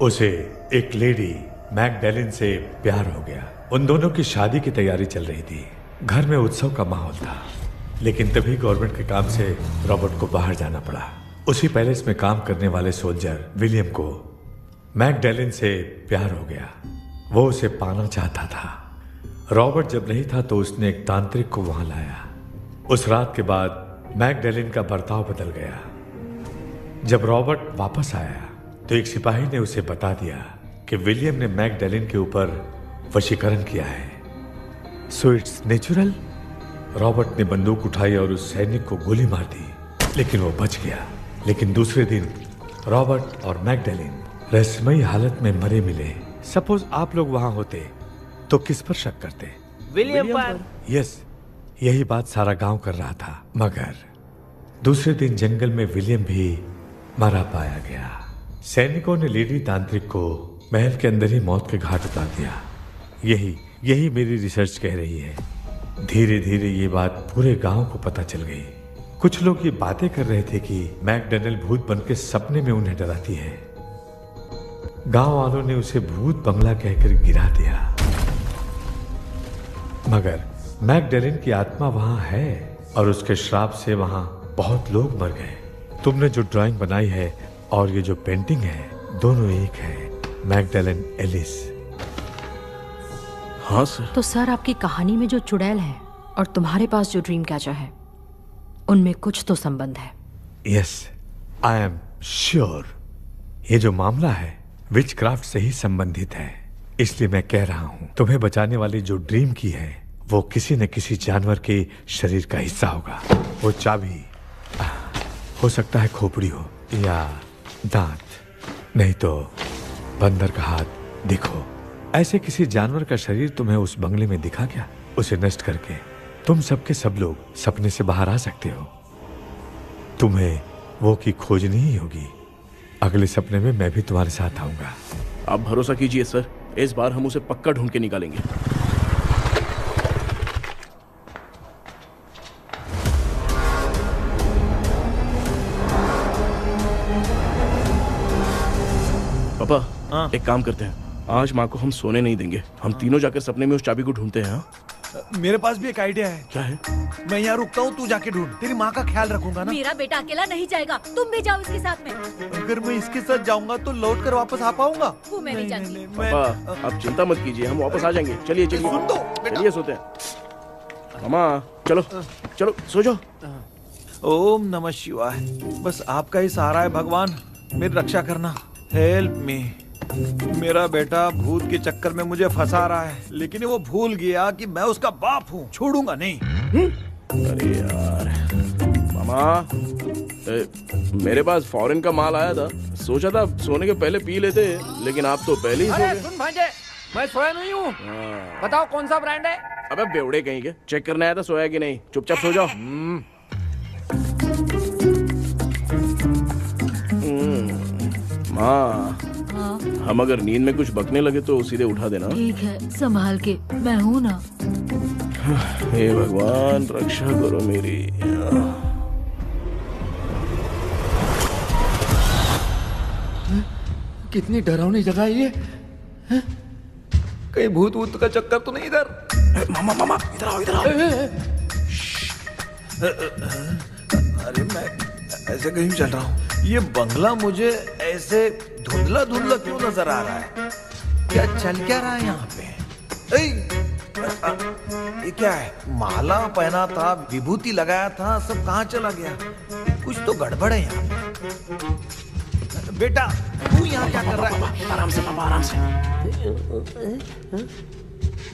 उसे एक लेडी मैकडैलिन से प्यार हो गया। उन दोनों की शादी की तैयारी चल रही थी, घर में उत्सव का माहौल था। लेकिन तभी गवर्नमेंट के काम से रॉबर्ट को बाहर जाना पड़ा। उसी पैलेस में काम करने वाले सोल्जर विलियम को मैकडैलिन से प्यार हो गया। वो उसे पाना चाहता था। रॉबर्ट जब नहीं था तो उसने एक तांत्रिक को वहां लाया। उस रात के बाद मैकडैलिन का बर्ताव बदल गया। जब रॉबर्ट वापस आया तो एक सिपाही ने उसे बता दिया कि विलियम ने मैकडैलिन के ऊपर वशीकरण किया है। So it's natural. रॉबर्ट ने बंदूक उठाई और उस सैनिक को गोली मार दी, लेकिन वो बच गया। लेकिन दूसरे दिन रॉबर्ट और मैकडैलिन रहस्यमयी हालत में मरे मिले। सपोज आप लोग वहां होते तो किस पर शक करते? विलियम पर। यस, यही बात सारा गांव कर रहा था। मगर दूसरे दिन जंगल में विलियम भी मरा पाया गया। सैनिकों ने लेडी तांत्रिक को महल के अंदर ही मौत के घाट उतार दिया। यही मेरी रिसर्च कह रही है। धीरे धीरे ये बात पूरे गांव को पता चल गई। कुछ लोग ये बातें कर रहे थे कि मैकडैलिन भूत बन के सपने में उन्हें डराती है। गांव वालों ने उसे भूत बंगला कहकर गिरा दिया। मगर मैकडैलिन की आत्मा वहां है और उसके श्राप से वहां बहुत लोग मर गए। तुमने जो ड्राइंग बनाई है और ये जो पेंटिंग है, दोनों एक है। मैकडैलिन एलिस। हाँ सर। तो सर आपकी कहानी में जो चुड़ैल है और तुम्हारे पास जो ड्रीम कैचर है, उनमें कुछ तो संबंध है। Yes, I am sure. ये जो मामला है विचक्राफ्ट से ही संबंधित है। इसलिए मैं कह रहा हूं, तुम्हें बचाने वाली जो ड्रीम की है वो किसी न किसी जानवर के शरीर का हिस्सा होगा। वो चाबी हो सकता है खोपड़ी हो या दांत, नहीं तो बंदर का हाथ। देखो, ऐसे किसी जानवर का शरीर तुम्हें उस बंगले में दिखा क्या? उसे नष्ट करके तुम सबके सब लोग सपने से बाहर आ सकते हो। तुम्हें वो की खोजनी ही होगी। अगले सपने में मैं भी तुम्हारे साथ आऊंगा। आप भरोसा कीजिए सर, इस बार हम उसे पक्का ढूंढ के निकालेंगे। पापा एक काम करते हैं, आज माँ को हम सोने नहीं देंगे। हम तीनों जाकर सपने में उस चाबी को ढूंढते हैं। मेरे पास भी एक आइडिया है। क्या है? मैं यहाँ रुकता हूँ, तू जाके ढूंढ। तेरी माँ का ख्याल रखूंगा ना। मेरा बेटा अकेला नहीं जाएगा, तुम भी जाओ इसके साथ में। अगर मैं इसके साथ जाऊंगा तो लौट कर वापस आ पाऊंगा? वो मैं नहीं जानती। पापा आप चिंता मत कीजिए, हम वापस आ जाएंगे। चलिए चलिए सुन दो चलिए, सोते हैं। मामा चलो चलो सो जाओ। ओम नमः शिवाय। बस आपका ही सहारा है भगवान, मेरी रक्षा करना। Help me. मेरा बेटा भूत के चक्कर में मुझे फंसा रहा है, लेकिन वो भूल गया कि मैं उसका बाप हूँ। छोड़ूंगा नहीं। अरे यार मामा, मेरे पास फॉरेन का माल आया था, सोचा था सोने के पहले पी लेते, लेकिन आप तो पहले ही सो गए। सुन भांजे, मैं सोया नहीं हूँ। बताओ कौन सा ब्रांड है? अबे बेवड़े कहीं के, चेक करने आया था सोया कि नहीं। चुपचाप सो जाओ। माँ, हम अगर नींद में कुछ बकने लगे तो सीधे उठा देना। ठीक है, संभाल के, मैं हूँ ना। हे भगवान रक्षा करो मेरी। कितनी डरावनी जगह है ये। कहीं भूत वूत का चक्कर तो नहीं इधर? मामा मामा इधर आओ, इधर आओ। अरे मैं ऐसे कहीं चल रहा हूँ। ये बंगला मुझे ऐसे धुंधला धुंधला क्यों नजर आ रहा है? क्या चल क्या रहा है यहाँ पे? ये क्या है? माला पहना था, विभूति लगाया था, सब कहाँ चला गया? कुछ तो गड़बड़ है यहाँ पे। बेटा तू यहाँ क्या कर रहा है? आराम से पापा, आराम से।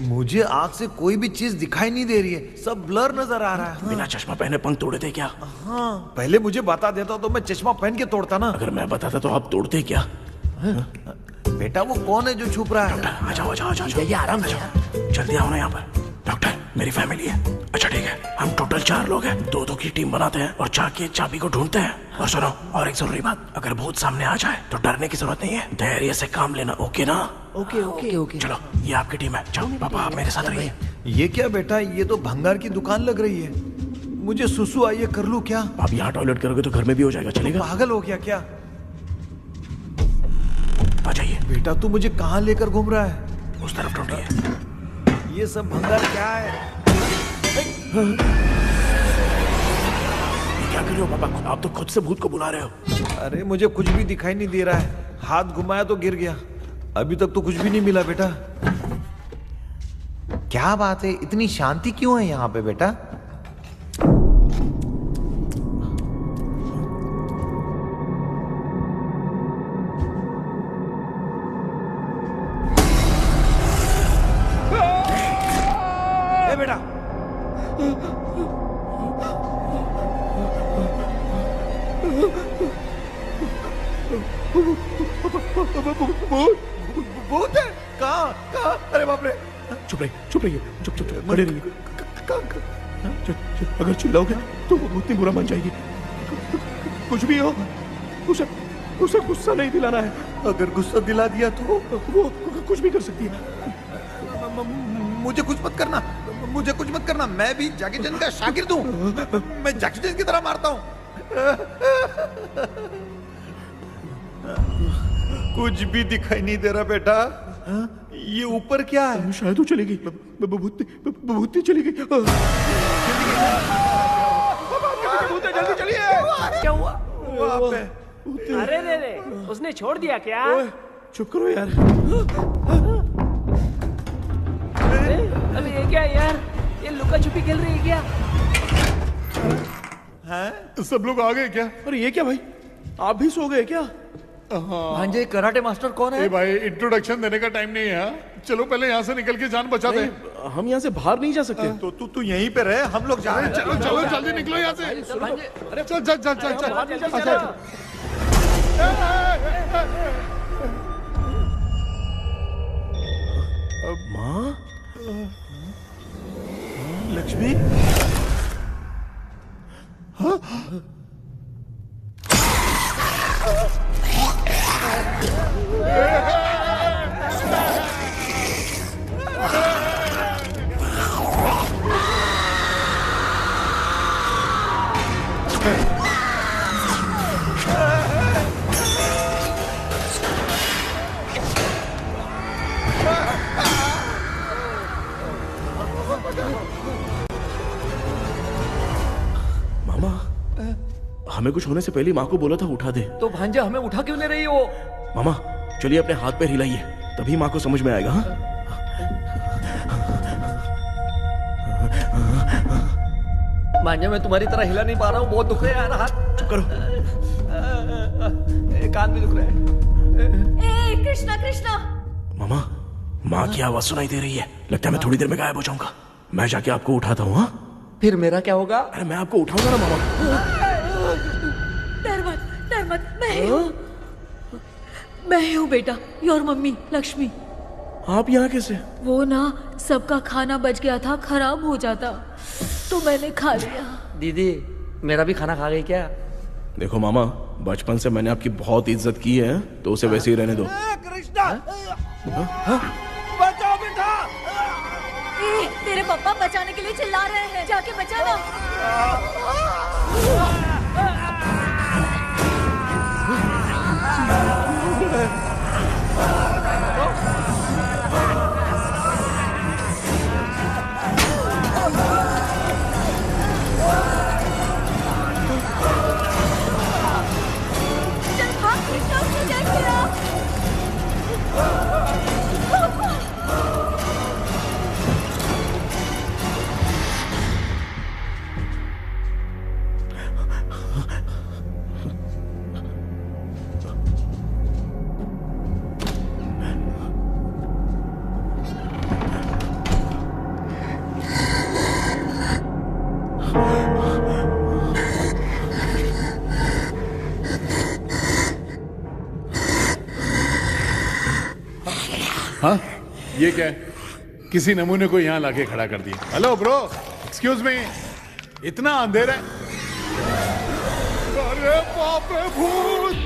मुझे आँख से कोई भी चीज दिखाई नहीं दे रही है, सब ब्लर नजर आ रहा है। बिना चश्मा पहने पंख तोड़े थे क्या? हाँ, पहले मुझे बता देता तो मैं चश्मा पहन के तोड़ता ना। अगर मैं बताता तो आप तोड़ते क्या? बेटा वो कौन है जो छुप रहा है? आ जाओ आ जाओ आ जाओ, ये आराम से जल्दी आओ ना यहाँ पर। डॉक्टर मेरी फैमिली है। अच्छा ठीक है, हम टोटल 4 लोग हैं, 2-2 की टीम बनाते हैं और जाके चाबी को ढूंढते हैं। और सुनो, और एक जरूरी बात, अगर भूत सामने आ जाए तो डरने की जरूरत नहीं है, धैर्य से काम लेना। ओके ना? Okay okay okay. चलो ये आपकी टीम है, चलो पापा आप मेरे साथ रहिए। ये क्या बेटा, ये तो भंगार की दुकान लग रही है। मुझे सुसु आई है, कर लूं क्या? आप यहाँ टॉयलेट करोगे तो घर में भी हो जाएगा, चलेगा? पागल हो गया क्या? आ जाइए। बेटा तू मुझे कहाँ लेकर घूम रहा है? उस तरफ ढूंढिए। ये सब भंगार क्या है? क्या कर रहे हो पापा? आप तो खुद से भूत को बुला रहे हो। अरे मुझे कुछ भी दिखाई नहीं दे रहा है, हाथ घुमाया तो गिर गया। अभी तक तो कुछ भी नहीं मिला बेटा। क्या बात है, इतनी शांति क्यों है यहाँ पे बेटा? ए बेटा, भूत है? कहाँ कहाँ? अरे बाप रे! चुप रहिए, चुप रहिए, चुप चुप चुप खड़े रहिए। अगर चिल्लाओगे तो वो भूतनी बुरा मान जाएगी। कुछ भी हो, उसे गुस्सा नहीं दिलाना है। अगर गुस्सा दिला दिया तो वो कुछ भी कर सकती है। मुझे कुछ मत करना, मुझे कुछ मत करना। मैं भी जैकी चैन का शागिर्द हूँ, मैं जैकी चैन की तरह मारता हूँ। कुछ भी दिखाई नहीं दे रहा बेटा। ये ऊपर क्या है? शायद वो चली गई, भूतनी चली गई। जल्दी चलिए। क्या हुआ? वहाँ पे अरे रे रे, उसने छोड़ दिया क्या? चुप करो यार। अरे ये क्या यार, ये लुका छुपी खेल रही है क्या? हैं? सब लोग आ गए क्या? अरे ये क्या भाई, आप भी सो गए क्या? भांजे कराटे मास्टर कौन है? भाई इंट्रोडक्शन देने का टाइम नहीं है। चलो पहले यहाँ से निकल के जान बचाते हैं। हम यहाँ से बाहर नहीं जा सकते। तो तू यहीं पे रहे, हम लोग जा रहे हैं। चलो चलो जल्दी निकलो यहाँ से। अरे चल चल चल चल चल। माँ, लक्ष्मी, हमें कुछ होने से पहले माँ को बोला था उठा दे। तो भांजा हमें उठा क्यों नहीं रही हो? मामा चलिए अपने हाथ पैर हिलाइए, तभी माँ को समझ में आएगा। हाँ? भांजा मैं तुम्हारी तरह हिला नहीं पा रहा हूँ, बहुत दुख रहा है यार हाथ। चुप करो। कान भी दुख रहा है। ए कृष्णा कृष्णा। मामा माँ की आवाज सुनाई दे रही है, लगता है मैं थोड़ी देर में गायब हो जाऊंगा। मैं जाके आपको उठाता हूँ। हाँ फिर मेरा क्या होगा? अरे मैं आपको उठाऊंगा ना मामा। डर मत, मैं हूँ बेटा, योर मम्मी लक्ष्मी। आप यहाँ कैसे? वो ना सबका खाना बच गया था, खराब हो जाता तो मैंने खा लिया। दीदी मेरा भी खाना खा गई क्या? देखो मामा, बचपन से मैंने आपकी बहुत इज्जत की है, तो उसे वैसे ही रहने दो। कृष्णा बचाओ बेटा। तेरे पापा बचाने के लिए चिल्ला रहे हैं, जाके बचाना। चल भाग कृष्णा, उसने देख लिया। हाँ ये क्या है? किसी नमूने को यहाँ लाके खड़ा कर दिया। हेलो ब्रो, एक्सक्यूज मी, इतना अंधेरा है। अरे बाप रे भूत!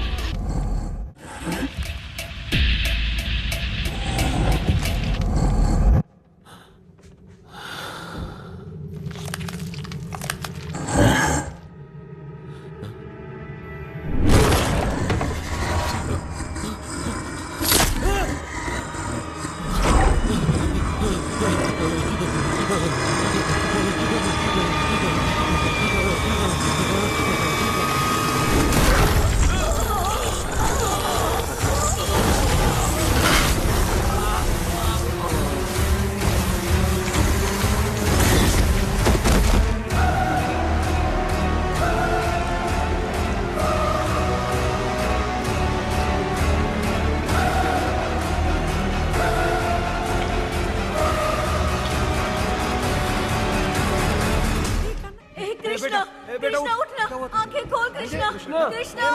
कृष्णा उठना, आंखें खोल कृष्णा। कृष्णा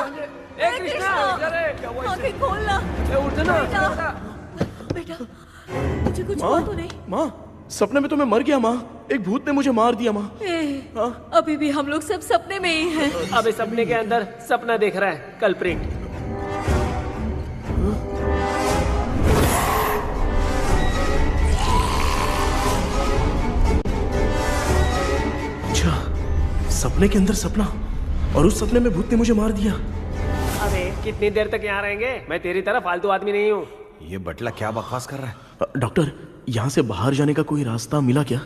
आंखें खोलना। उठना बेटा, मुझे कुछ हुआ तो नहीं? माँ सपने में तो मैं मर गया माँ, एक भूत ने मुझे मार दिया माँ। अभी भी हम लोग सब सपने में ही हैं। अबे सपने के अंदर सपना देख रहा है कल्प्रिट। सपने के अंदर सपना, और उस सपने में भूत ने मुझे मार दिया। अबे कितनी देर तक यहाँ रहेंगे? मैं तेरी तरह फालतू आदमी नहीं हूँ। ये बटला क्या बकवास कर रहा है? डॉक्टर, यहाँ से बाहर जाने का कोई रास्ता मिला क्या?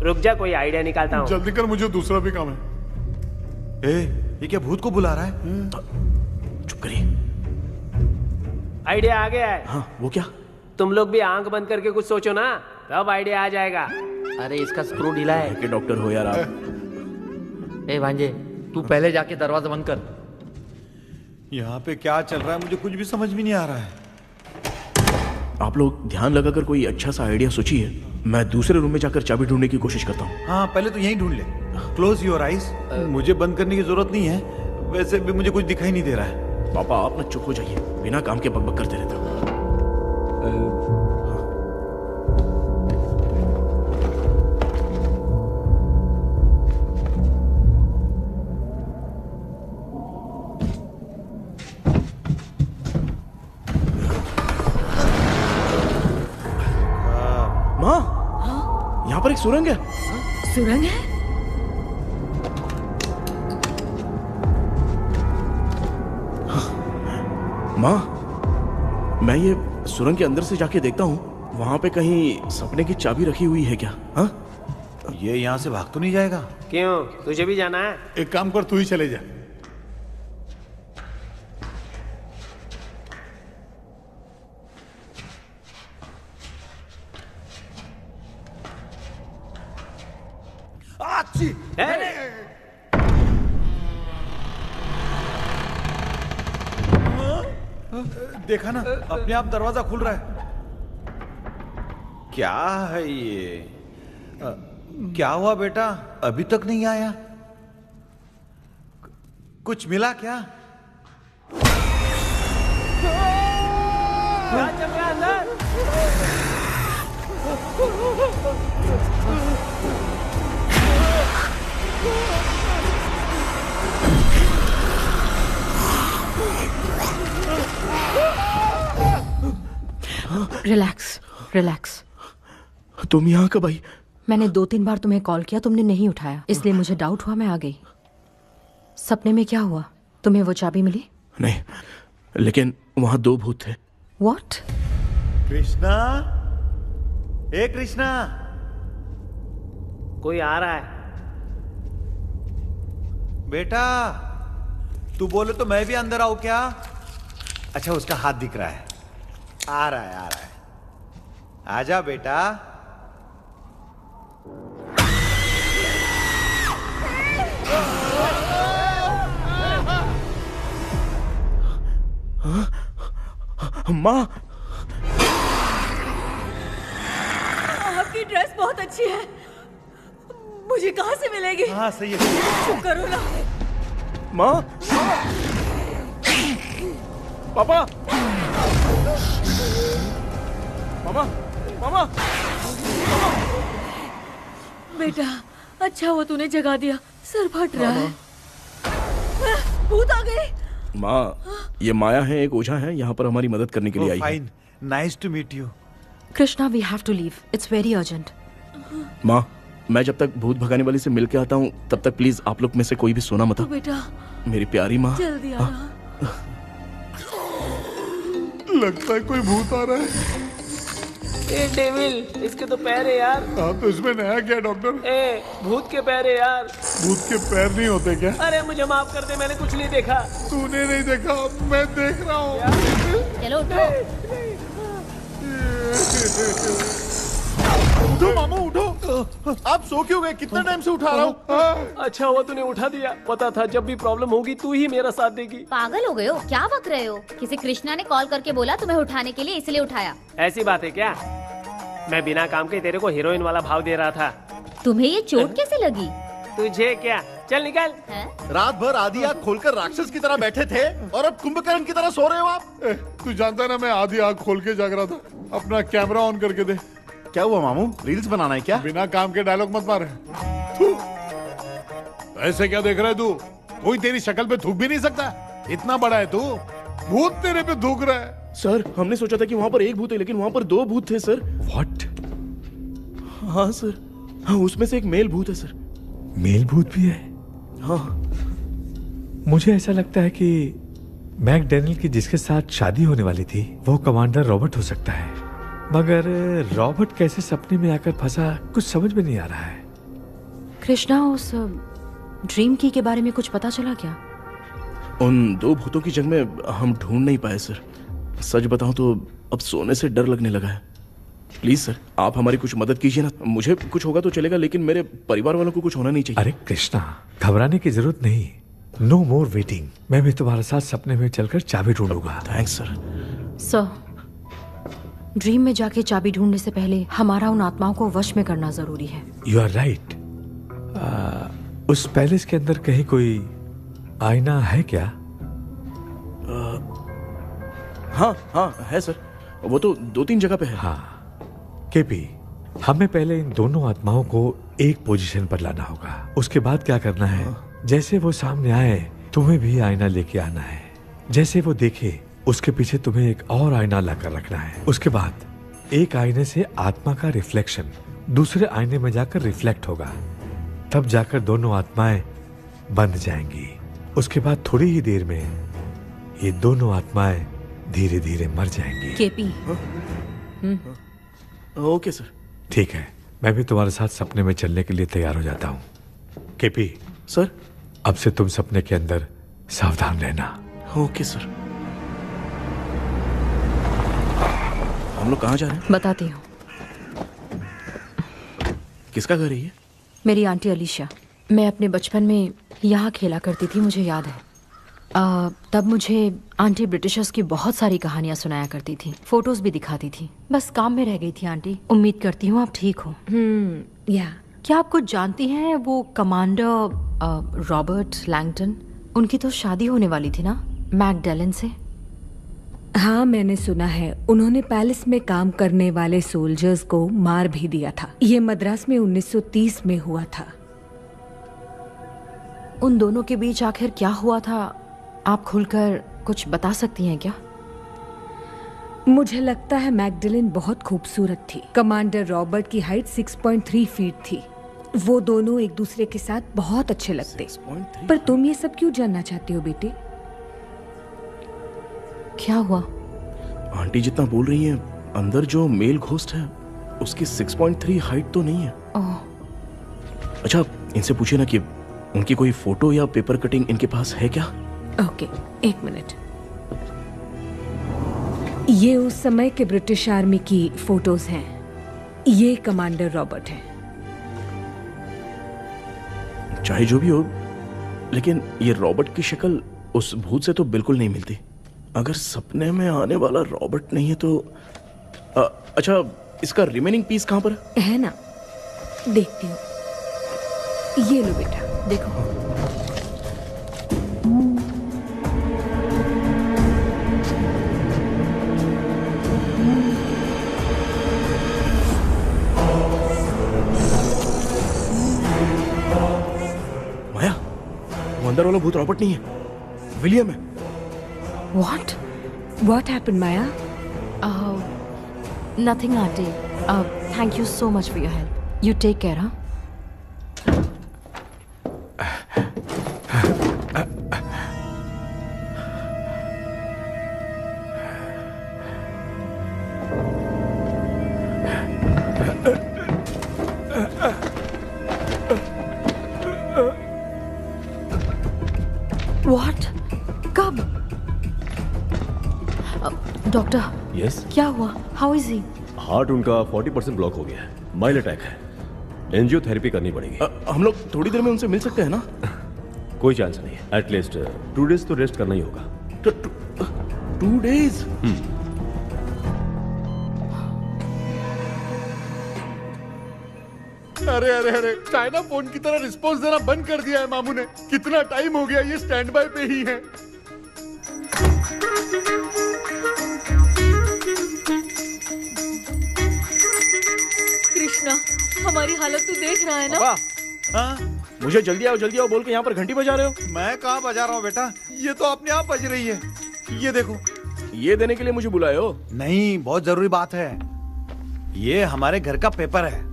रुक जा, कोई आइडिया निकालता हूँ। जल्दी कर, मुझे दूसरा भी काम है। ये क्या भूत को बुला रहा है? चुप करिए। आइडिया आ गया है। हाँ, वो क्या? तुम लोग भी आंख बंद करके कुछ सोचो ना, तब आइडिया आ जाएगा। अरे इसका स्क्रू ढीला है। कि डॉक्टर हो यार आप। ए भांजे, तू पहले जाके दरवाजा बंद कर। यहाँ पे क्या चल रहा है मुझे कुछ भी समझ में नहीं आ रहा है। आप लोग ध्यान लगाकर कोई अच्छा सा आइडिया सोचिए, मैं दूसरे रूम में जाकर चाबी ढूंढने की कोशिश करता हूँ। हाँ पहले तो यहीं ढूंढ ले। Close your eyes. मुझे बंद करने की जरूरत नहीं है, वैसे भी मुझे कुछ दिखाई नहीं दे रहा है। पापा आप ना चुप हो जाइए, बिना काम के बकबक करते रहते हो। यहाँ पर एक सुरंग है। सुरंग है? माँ, मैं ये सुरंग के अंदर से जाके देखता हूँ, वहां पे कहीं सपने की चाबी रखी हुई है क्या? हाँ? ये यहाँ से भाग तो नहीं जाएगा? क्यों, तुझे भी जाना है? एक काम कर, तू ही चले जा। देखा ना, अपने आप दरवाजा खुल रहा है। क्या है ये? क्या हुआ बेटा, अभी तक नहीं आया? कुछ मिला क्या? क्या चल रहा है अंदर? Relax relax. तुम यहाँ कब आई? मैंने 2-3 बार तुम्हें कॉल किया, तुमने नहीं उठाया, इसलिए मुझे डाउट हुआ, मैं आ गई। सपने में क्या हुआ? तुम्हें वो चाबी मिली? नहीं, लेकिन वहां 2 भूत थे। What? कृष्णा, ए कृष्णा, कोई आ रहा है। बेटा तू बोले तो मैं भी अंदर आऊं क्या? अच्छा, उसका हाथ दिख रहा है। आ रहा है, आ रहा है। आजा बेटा। माँ, आपकी ड्रेस बहुत अच्छी है, मुझे कहाँ से मिलेगी? हाँ सही है। चुप करो ना। माँ, पापा, मामा, मामा, बेटा अच्छा हुआ तूने जगा दिया, सर फट रहा है। भूत आ गए। माँ, ये माया है, एक ओझा है, यहाँ पर हमारी मदद करने के लिए आई है। Fine, nice to meet you. Krishna, we have to leave, it's very urgent. माँ, मैं जब तक भूत भगाने वाली से मिल के आता हूँ तब तक प्लीज आप लोग में से कोई भी सोना मत। बेटा मेरी प्यारी माँ, जल्दी आना। लगता है कोई भूत आ रहा है। ए डेविल, इसके तो पैर है यार। हाँ, तो इसमें नया क्या डॉक्टर? ए, भूत के पैर है यार। भूत के पैर नहीं होते क्या? अरे मुझे माफ कर दे, मैंने कुछ नहीं देखा। तूने नहीं देखा, मैं देख रहा हूँ। चलो उठो। उठो मामू, उठो। आप सो क्यों गए? कितना टाइम से उठा रहा हूँ। अच्छा हुआ तूने उठा दिया, पता था जब भी प्रॉब्लम होगी तू ही मेरा साथ देगी। पागल हो गए हो क्या? बक रहे हो? किसी कृष्णा ने कॉल करके बोला तुम्हें उठाने के लिए, इसलिए उठाया। ऐसी बात है क्या? मैं बिना काम के तेरे को हीरोइन वाला भाव दे रहा था। तुम्हें ये चोट कैसे लगी? तुझे क्या, चल निकल। रात भर आधी आँख खोलकर राक्षस की तरह बैठे थे और अब कुंभकर्ण की तरह सो रहे हो आप। तू जानता है ना, मैं आधी आँख खोल के जाग रहा था। अपना कैमरा ऑन करके दे। क्या हुआ मामू, रील्स बनाना है क्या? बिना काम के डायलॉग मत मार। ऐसे क्या देख रहा है तू? कोई तेरी शक्ल पे थूक भी नहीं सकता, इतना बड़ा है तू। भूत तेरे पे थूक रहा है। सर, हमने सोचा था कि वहाँ पर एक भूत है, लेकिन वहाँ पर 2 भूत थे सर। व्हाट? हाँ सर, हाँ, उसमें से एक मेल भूत है सर। मेल भूत भी है? हाँ। मुझे ऐसा लगता है कि मैकडैनियल की जिसके साथ शादी होने वाली थी वो कमांडर रॉबर्ट हो सकता है, मगर रॉबर्ट कैसे सपने में आकर फंसा कुछ समझ में नहीं आ रहा है। कृष्णा, उस ड्रीम की के बारे में कुछ पता चला क्या? उन 2 भूतों की जंग में हम ढूंढ नहीं पाए सर। सच बताऊं तो अब सोने से डर लगने लगा है। प्लीज सर, आप हमारी कुछ मदद कीजिए ना। मुझे कुछ होगा तो चलेगा, लेकिन मेरे परिवार वालों को कुछ होना नहीं चाहिए। अरे कृष्णा, घबराने की जरूरत नहीं। No more waiting. मैं भी तुम्हारे साथ सपने में चलकर चाबी ढूंढूंगा। Thanks sir. सर, ड्रीम में जाके चाबी ढूंढने से पहले हमारा उन आत्माओं को वश में करना जरूरी है। You are right. उस पैलेस के अंदर कहीं कोई आईना है क्या? हाँ हाँ है सर, वो तो 2-3 जगह पे है। हाँ केपी, हमें पहले इन दोनों आत्माओं को एक पोजीशन पर लाना होगा। उसके बाद क्या करना है, जैसे वो सामने आए तुम्हें भी आईना लेके आना है। जैसे वो देखे उसके पीछे तुम्हें एक और आईना लाकर रखना है। उसके बाद एक आईने से आत्मा का रिफ्लेक्शन दूसरे आईने में जाकर रिफ्लेक्ट होगा, तब जाकर दोनों आत्माएं बंध जाएंगी। उसके बाद थोड़ी ही देर में ये दोनों आत्माएं धीरे धीरे मर जाएंगी। KP, okay sir. ठीक है, मैं भी तुम्हारे साथ सपने में चलने के लिए तैयार हो जाता हूँ। केपी सर, अब से तुम सपने के अंदर सावधान रहना। Okay sir. हम लोग कहाँ जा रहे हैं? बताती हूँ। किसका घर है ये? मेरी आंटी अलीशा। मैं अपने बचपन में यहाँ खेला करती थी, मुझे याद है। तब मुझे आंटी ब्रिटिशर्स की बहुत सारी कहानियाँ सुनाया करती थी, फोटोज भी दिखाती थी। बस काम में रह गई थी आंटी। उम्मीद करती हूँ आप ठीक हो। या क्या आप कुछ जानती हैं वो कमांडर रॉबर्ट लैंगटन? उनकी तो शादी होने वाली थी ना मैकडलेन से। हाँ, मैंने सुना है उन्होंने पैलेस में काम करने वाले सोल्जर्स को मार भी दिया था। ये मद्रास में 1930 में हुआ था। उन दोनों के बीच आखिर क्या हुआ था, आप खुलकर कुछ बता सकती हैं क्या? मुझे लगता है मैकडलेन बहुत खूबसूरत थी। कमांडर रॉबर्ट की हाइट 6.3 फीट थी। वो दोनों एक दूसरे के साथ बहुत अच्छे लगते। पर तुम ये सब क्यों जानना चाहते हो बेटे? क्या हुआ? आंटी जितना बोल रही है, अंदर जो मेल घोस्ट है उसकी 6.3 हाइट तो नहीं है। अच्छा, इनसे पूछिए ना कि उनकी कोई फोटो या पेपर कटिंग इनके पास है क्या? ओके, एक मिनट। ये उस समय के ब्रिटिश आर्मी की फोटोज हैं। ये कमांडर रॉबर्ट है। चाहे जो भी हो, लेकिन ये रॉबर्ट की शक्ल उस भूत से तो बिल्कुल नहीं मिलती। अगर सपने में आने वाला रॉबर्ट नहीं है तो अच्छा, इसका रिमेनिंग पीस कहाँ पर है ना? देखती हूँ। ये लो बेटा, देखो। माया, वो अंदर वाला भूत रॉबर्ट नहीं है, विलियम है। What? What happened, Maya? Nothing, auntie. Thank you so much for your help. You take care, huh? What? कब? डॉक्टर, यस, क्या हुआ? How is he? हार्ट उनका 40% ब्लॉक हो गया है। माइल्ड अटैक है। एंजियोथेरेपी करनी पड़ेगी। हम लोग थोड़ी देर में उनसे मिल सकते हैं ना? कोई चांस नहीं है। एटलीस्ट 2 डेज तो रेस्ट करना ही होगा। 2 डेज? अरे अरे अरे, चाइना फोन की तरह रिस्पॉन्स देना बंद कर दिया है मामू ने। कितना टाइम हो गया, ये स्टैंड बाय पे ही है। कृष्णा, हमारी हालत तू देख रहा है ना? हाँ? मुझे जल्दी आओ बोल के यहाँ पर घंटी बजा रहे हो। मैं कहाँ बजा रहा हूँ बेटा, ये तो अपने आप बज रही है। ये देखो। ये देने के लिए मुझे बुलाए हो? नहीं, बहुत जरूरी बात है। ये हमारे घर का पेपर है।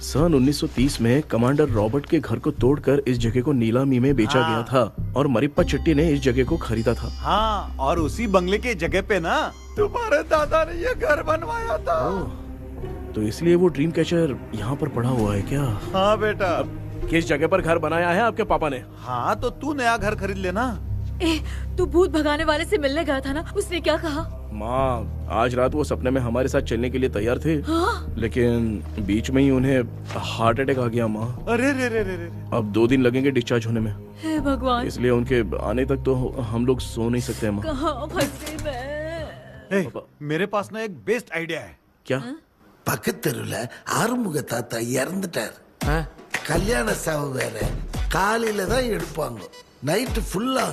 सन 1930 में कमांडर रॉबर्ट के घर को तोड़कर इस जगह को नीलामी में बेचा गया था और मरिप्पा चिट्टी ने इस जगह को खरीदा था। हाँ, और उसी बंगले के जगह पे ना तुम्हारे दादा ने ये घर बनवाया था। तो इसलिए वो ड्रीम कैचर यहाँ पर पड़ा हुआ है क्या? हाँ बेटा। किस जगह पर घर बनाया है आपके पापा ने? हाँ, तो तू नया घर खरीद लेना। तू भूत भगाने वाले से मिलने गया था ना, उसने क्या कहा? माँ, आज रात वो सपने में हमारे साथ चलने के लिए तैयार थे। हाँ? लेकिन बीच में ही उन्हें हार्ट अटैक आ गया माँ। अरे रे रे रे रे। अब 2 दिन लगेंगे डिस्चार्ज होने में। हे भगवान। इसलिए उनके आने तक तो हम लोग सो नहीं सकते माँ। कहाँ फंसे मैं? मेरे पास ना एक बेस्ट आइडिया है। क्या? பக்கத்தெருல ஆறுமுக தாத்தா இறந்துட்டார். கல்யாண சாவு வேற. காலையில தான் எடுப்பாங்க. நைட் ஃபுல்லா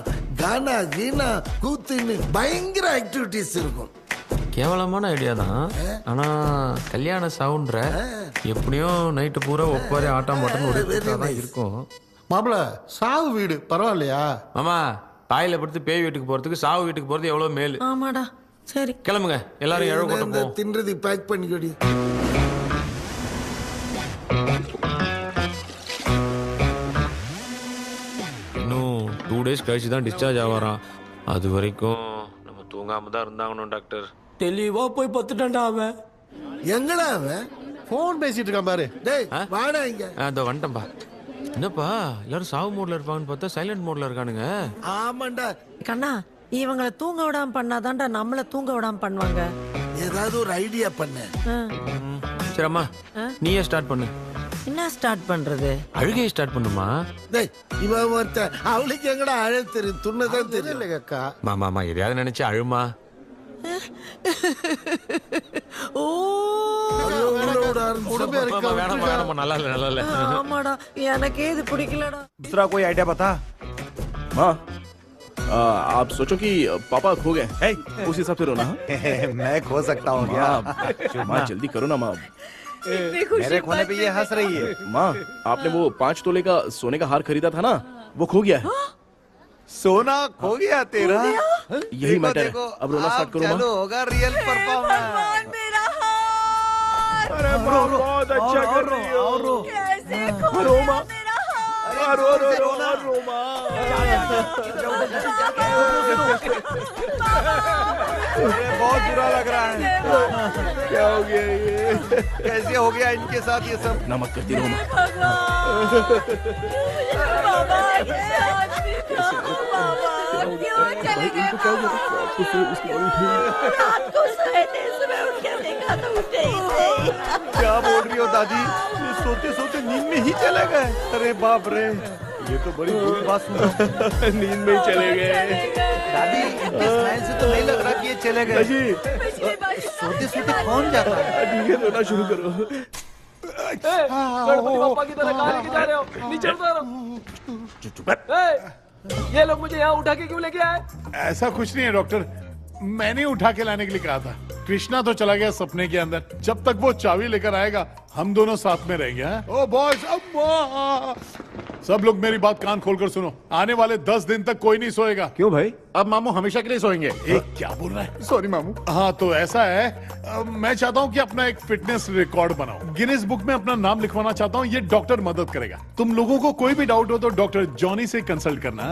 கானா கீனா கூத்துன்னு பயங்கர ஆக்டிவிட்டிஸ் இருக்கும். கேவலமான ஐடியா தான். ஆனா கல்யாண சவுண்ட்ற எப்படியும் நைட்டு பூரா ஒப்பாரி ஆட்டம் பாட்டம் தான் இருக்கும். மாப்ள, சாவு வீடு பரவாயில்லையா? மாமா, தாயில படுத்து பேய் வீட்டுக்கு போறதுக்கு சாவு வீட்டுக்கு போறது எவ்வளவு மேல். ஆமாடா. சரி, கிளம்புங்க, எல்லாரும் எழவு கொண்டு போ. தின்றதி பேக் பண்ணிக்கடி. இன்னும் 2 days கழிச்சு தான் டிஸ்சார்ஜ் ஆவாராம். அது வரைக்கும் நம்ம தூங்காம தான் இருந்தாங்கணும் டாக்டர். தெளிவா போய் பத்துட்டான்டா அவன். எங்கடா அவன்? போன் பேசிட்டு இருக்கான் பாரு. டேய் வாடா இங்க. அதோ வந்துட்டேன்பா. என்னப்பா எல்லாரும் சாவு மோட்ல இருப்பாங்கன்னு பார்த்தா சைலண்ட் மோட்ல இருக்கானுங்க. ஆமாண்டா கண்ணா, இவங்கள தூங்க விடாம பண்ணாதான்டா நம்மள தூங்க விடாம பண்ணுவாங்க. ஏதாவது ஒரு ஐடியா பண்ணு. சரி அம்மா, நீயே ஸ்டார்ட் பண்ணு. என்ன ஸ்டார்ட் பண்றது? அழுகையை ஸ்டார்ட் பண்ணுமா? டேய் இவன் ஒருத்தன், அவளுக்கு எங்கடா அழ தெரியும், துண்ணதான் தெரியல அக்கா. மாமா எதையாவது நினைச்சு அழுமா. ஓ வேணாமா, நல்லா இல்ல. ஆமாடா, எனக்கே இது பிடிக்கலடா. दूसरा कोई आइडिया बता। माँ आप सोचो कि पापा खो गए, उस हिसाब से रोना। मैं खो सकता हूँ क्या? माँ जल्दी करो ना माँ। मेरे खोने पे ये हंस रही है। माँ आपने वो 5 तोले का सोने का हार खरीदा था ना, वो खो गया है। सोना खो गया तेरा? यही मैटर है। अब रोना स्टार्ट करो माँ। चलो होगा रियल परफॉर्मेंस। मेरा हार। अरे बहुत अच्छा कर रही हो। कैसे रो माँ, रो माँ। बहुत बुरा लग रहा है। क्या हो गया ये? कैसे हो गया इनके साथ ये सब? ना मत करती रो माँ। इनको क्या हो गया? रात को सोए थे, सुबह उठ के देखा तो उठे ही नहीं। क्या बोल रही हो दादी? ये सोते सोते नींद में ही चले गए? अरे बाप रे, ये तो बड़ी बुरी बात सुना। नींद में ही चले गए। दादी इनके स्माइल से तो नहीं लग रहा कि ये चले गए। सोते सोते कौन जाता है? ठीक है, रोना शुरू करो। गणपति बप्पा की तरह कहाँ लेके जा रहे हो? नीचे उतारो। ये लोग मुझे यहाँ उठा के क्यों लेके आए? ऐसा कुछ नहीं है डॉक्टर, मैंने उठा के लाने के लिए कहा था। कृष्णा तो चला गया सपने के अंदर, जब तक वो चाबी लेकर आएगा हम दोनों साथ में रहेंगे। ओ बॉयज, सब लोग मेरी बात कान खोलकर सुनो, आने वाले 10 दिन तक कोई नहीं सोएगा। क्यों भाई? अब मामू हमेशा के लिए सोएंगे? क्या बोल रहा है? सॉरी मामू। हाँ तो ऐसा है, मैं चाहता हूँ कि अपना एक फिटनेस रिकॉर्ड बनाओ, गिनीज बुक में अपना नाम लिखवाना चाहता हूँ। ये डॉक्टर मदद करेगा। तुम लोगों को कोई भी डाउट हो तो डॉक्टर जॉनी से कंसल्ट करना।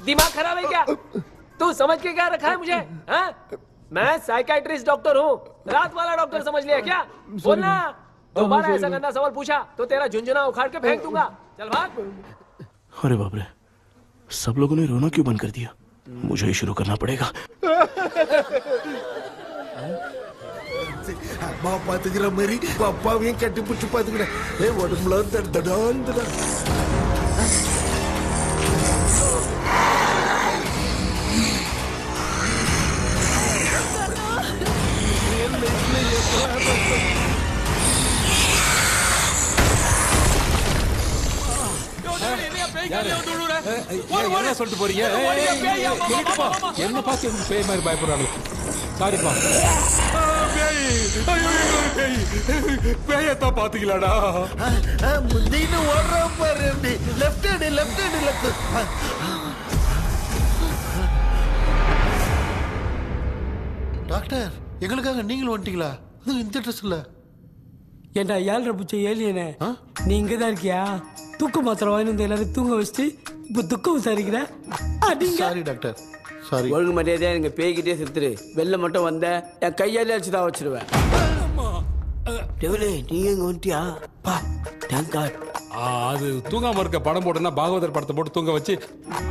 दिमाग खराब है क्या? तू समझ के क्या रखा है मुझे? हाँ? मैं साइकाइट्रिस्ट डॉक्टर हूँ, रात वाला डॉक्टर समझ लिया क्या? बोलना, दोबारा ऐसा गंदा सवाल पूछा तो तेरा झुंझुना उखाड़ के फेंक दूंगा। चल भाग। अरे बाप रे, सब लोगों ने रोना क्यों बंद कर दिया? मुझे ही शुरू करना पड़ेगा। அம்மா பாத்துக்கிற மாதிரி அப்பாவையும் கட்டி பிடிச்சி பாத்துக்கிறேன். உடம்புல தடான். என்ன சொல்லிட்டு போறீங்க? என்ன பார்த்து பேய் மாதிரி பயப்படுறாங்க. சாரிப்பா. பேயத்தான் பாத்தீங்களாடா? முந்தின்னு ஓடுற பாரு, லெஃப்ட் ஹேண்ட் லெஃப்ட். டாக்டர், எங்களுக்காக நீங்களும் வந்துட்டீங்களா? அது இந்த ட்ரெஸ்ல. ஏண்டா 7:30 பூச்சை ஏலியனே, நீ இங்க தான் இருக்கியா? தூக்க மாத்திரை வாங்கி வந்து எல்லாரும் தூங்க வச்சுட்டு இப்ப துக்கம் விசாரிக்கிற. Sorry doctor, sorry. ஒழுங்கு மரியாதையா எங்க பேய்கிட்டே செத்துரு. வெளில மட்டும் வந்த என் கையாலே அடிச்சு தான் வச்சிருவேன். நீ எங்க வந்துட்டியா? அது தூங்காம இருக்க படம் போட்டோன்னா பாகவதர் படத்தை போட்டு தூங்க வச்சு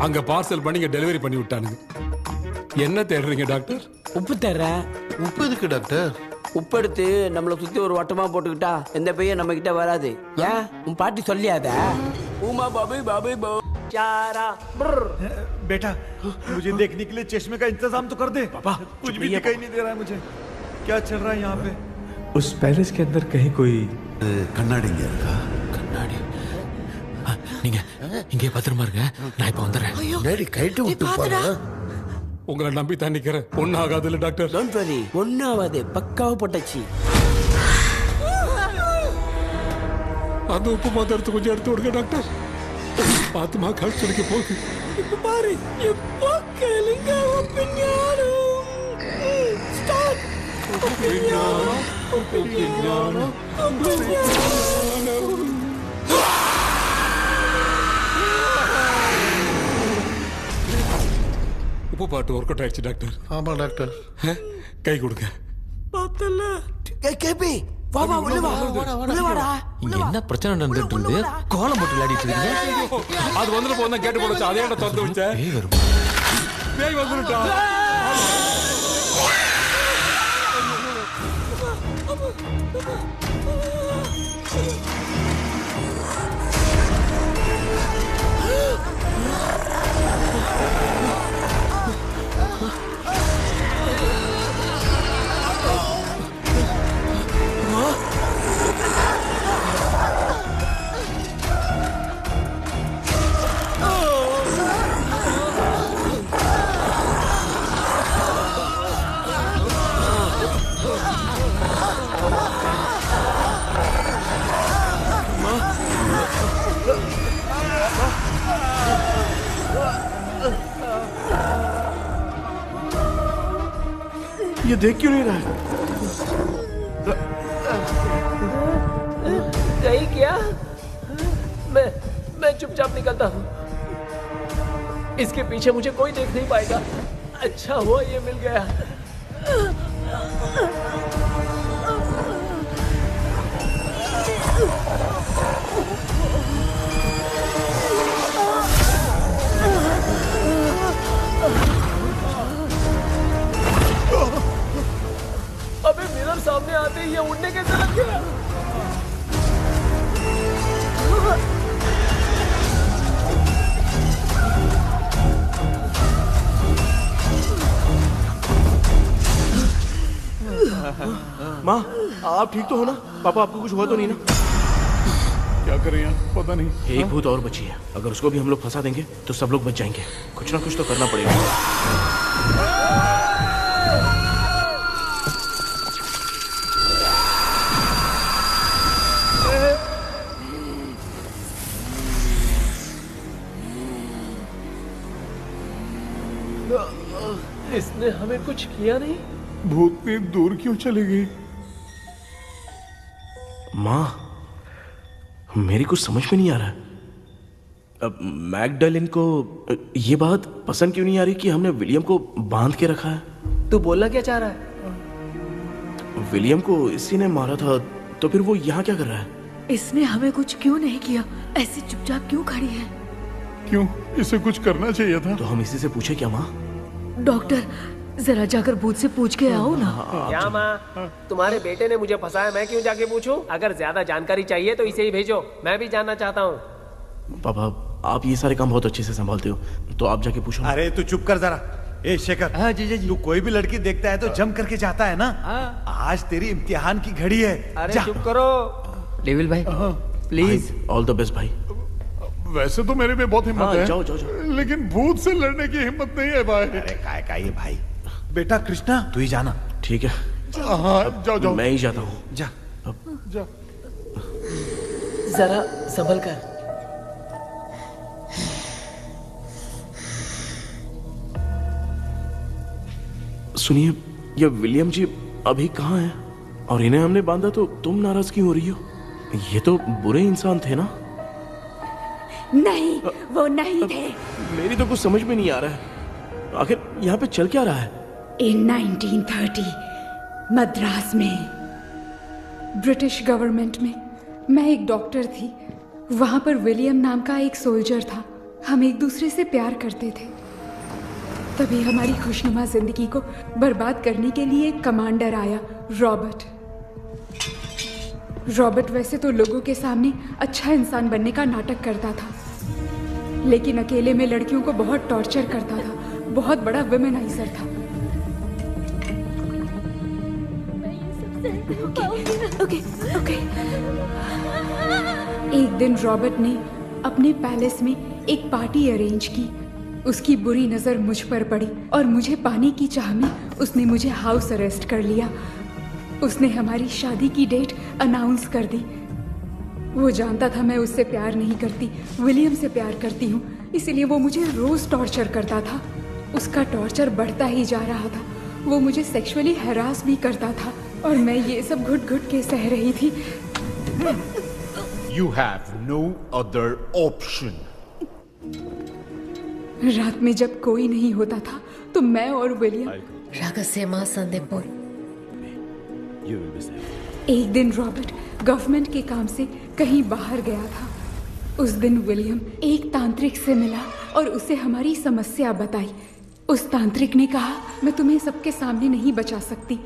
அங்க பார்சல் பண்ணி இங்க டெலிவரி பண்ணி விட்டானுங்க. என்ன தேடுறீங்க டாக்டர்? உப்பு தர்றேன். உப்பு எதுக்கு டாக்டர்? உப்பு எடுத்து நம்மளை சுத்தி ஒரு வட்டமா போட்டுக்கிட்டா எந்த பையன் நம்ம கிட்ட வராது. ஏன் உன் பாட்டி சொல்லியாத? உமா பாபு பாபு चारा। बेटा मुझे देखने के लिए चश्मे का इंतजाम तो कर दे। पापा कुछ भी दिखाई नहीं दे रहा है मुझे, क्या चल रहा है यहाँ पे? उस पैलेस के अंदर कहीं कोई கண்ணாடி கண்ணாடி? நீங்க இங்கே பத்திரமா இருங்க, நான் இப்ப வந்துடுறேன். டேடி கைட்டு விட்டு போறா. உங்களை நம்பி தான் நிக்கிறேன். ஒன்னும் ஆகாதுல்ல டாக்டர்? டோன்ட் வரி, ஒன்னும் ஆகாது, பக்காவா போட்டாச்சு. அந்த உப்பு மாத்திரத்தை கொஞ்சம் எடுத்து விடுங்க டாக்டர். பாத்துமா கால் சொல்லிக்க போகுது. இப்ப பாரு, எப்போ கேளுங்க ஒப்பிஞானம். ஸ்டார்ட். ஒப்பிஞானம், ஒப்பிஞானம், ஒப்பிஞானம். உப்பு பாட்டு ஒர்க் அவுட் ஆயிடுச்சு டாக்டர். ஆமா டாக்டர். கை கொடுங்க. கேபி வா வா உள்ள வா உள்ள வாடா இங்க என்ன பிரச்சனை நடந்துட்டு இருக்கு? கோலம் போட்டு விளையாடிட்டு இருக்கீங்க. அது வந்துட்டு போனா கேட்டு போடுச்சு. அதே இடம் திறந்து வச்ச. பேய் வந்துட்டா. ये देख क्यों नहीं रहा है? नहीं क्या? मैं चुपचाप निकलता हूँ। इसके पीछे मुझे कोई देख नहीं पाएगा। अच्छा हुआ ये मिल गया। अबे मिरर सामने आते ही ये उड़ने कैसे लग गया? माँ आप ठीक तो हो ना? पापा आपको कुछ हुआ तो नहीं ना? क्या करें यार, पता नहीं। एक भूत और बची है, अगर उसको भी हम लोग फंसा देंगे तो सब लोग बच जाएंगे। कुछ ना कुछ तो करना पड़ेगा। इसने हमें कुछ किया नहीं? भूतनी दूर क्यों चली गई? माँ मेरी कुछ समझ में नहीं आ रहा है। अब मैगडालिन को ये बात पसंद क्यों नहीं आ रही कि हमने विलियम को बांध के रखा है? तू बोलना क्या चाह रहा है? विलियम को इसी ने मारा था, तो फिर वो यहाँ क्या कर रहा है? इसने हमें कुछ क्यों नहीं किया? ऐसे चुपचाप क्यों खड़ी है? क्यों, इसे कुछ करना चाहिए था। तो हम इसी से पूछे क्या माँ? डॉक्टर जरा जाकर भूत से पूछ के आओ ना। क्या माँ, तुम्हारे बेटे ने मुझे फंसाया, मैं क्यों जाके पूछूं? अगर ज्यादा जानकारी चाहिए तो इसे ही भेजो, मैं भी जानना चाहता हूँ। पापा आप ये सारे काम बहुत अच्छे से संभालते हो, तो आप जाके पूछो। अरे तू चुप कर जरा। ए शेखर, हाँ जी तू कोई भी लड़की देखता है तो जम करके जाता है ना? आज तेरी इम्तिहान की घड़ी है। अरे चुप करो। डेविल भाई प्लीज। ऑल द बेस्ट भाई। वैसे तो मेरे में बहुत हिम्मत है, जाओ जाओ जाओ। लेकिन भूत से लड़ने की हिम्मत नहीं है भाई। अरे काय का ये भाई। बेटा कृष्णा तू ही जाना। ठीक है। हाँ जाओ जाओ। मैं ही जाता हूँ। जा जा। जरा संभल कर। सुनिए, ये विलियम जी अभी कहाँ हैं? और इन्हें हमने बांधा तो तुम नाराज क्यों हो रही हो? ये तो बुरे इंसान थे ना? नहीं, वो नहीं थे। मेरी तो कुछ समझ में नहीं आ रहा है। आखिर यहाँ पे चल क्या रहा है? In 1930 मद्रास में ब्रिटिश गवर्नमेंट में मैं एक डॉक्टर थी। वहाँ पर विलियम नाम का एक सोल्जर था। हम एक दूसरे से प्यार करते थे। तभी हमारी खुशनुमा जिंदगी को बर्बाद करने के लिए एक कमांडर आया, रॉबर्ट। रॉबर्ट वैसे तो लोगों के सामने अच्छा इंसान बनने का नाटक करता था, लेकिन अकेले में लड़कियों को बहुत टॉर्चर करता था। बहुत बड़ा वुमेनाइजर था। ओके। एक दिन रॉबर्ट ने अपने पैलेस में एक पार्टी अरेंज की। उसकी बुरी नजर मुझ पर पड़ी और मुझे पाने की चाह में उसने मुझे हाउस अरेस्ट कर लिया। उसने हमारी शादी की डेट अनाउंस कर दी। वो जानता था मैं उससे प्यार नहीं करती, विलियम से प्यार करती हूँ, इसलिए वो मुझे रोज टॉर्चर करता था। उसका टॉर्चर बढ़ता ही जा रहा था। वो मुझे सेक्सुअली हैरास भी करता था और मैं ये सब घुट घुट के सह रही थी। You have no other option. रात में जब कोई नहीं होता था तो मैं और William रहस्यमा संदेपुर You will be safe. एक दिन रॉबर्ट गवर्नमेंट के काम से कहीं बाहर गया था। उस दिन विलियम एक तांत्रिक से मिला और उसे हमारी समस्या बताई। उस तांत्रिक ने कहा, मैं तुम्हें सबके सामने नहीं बचा सकती,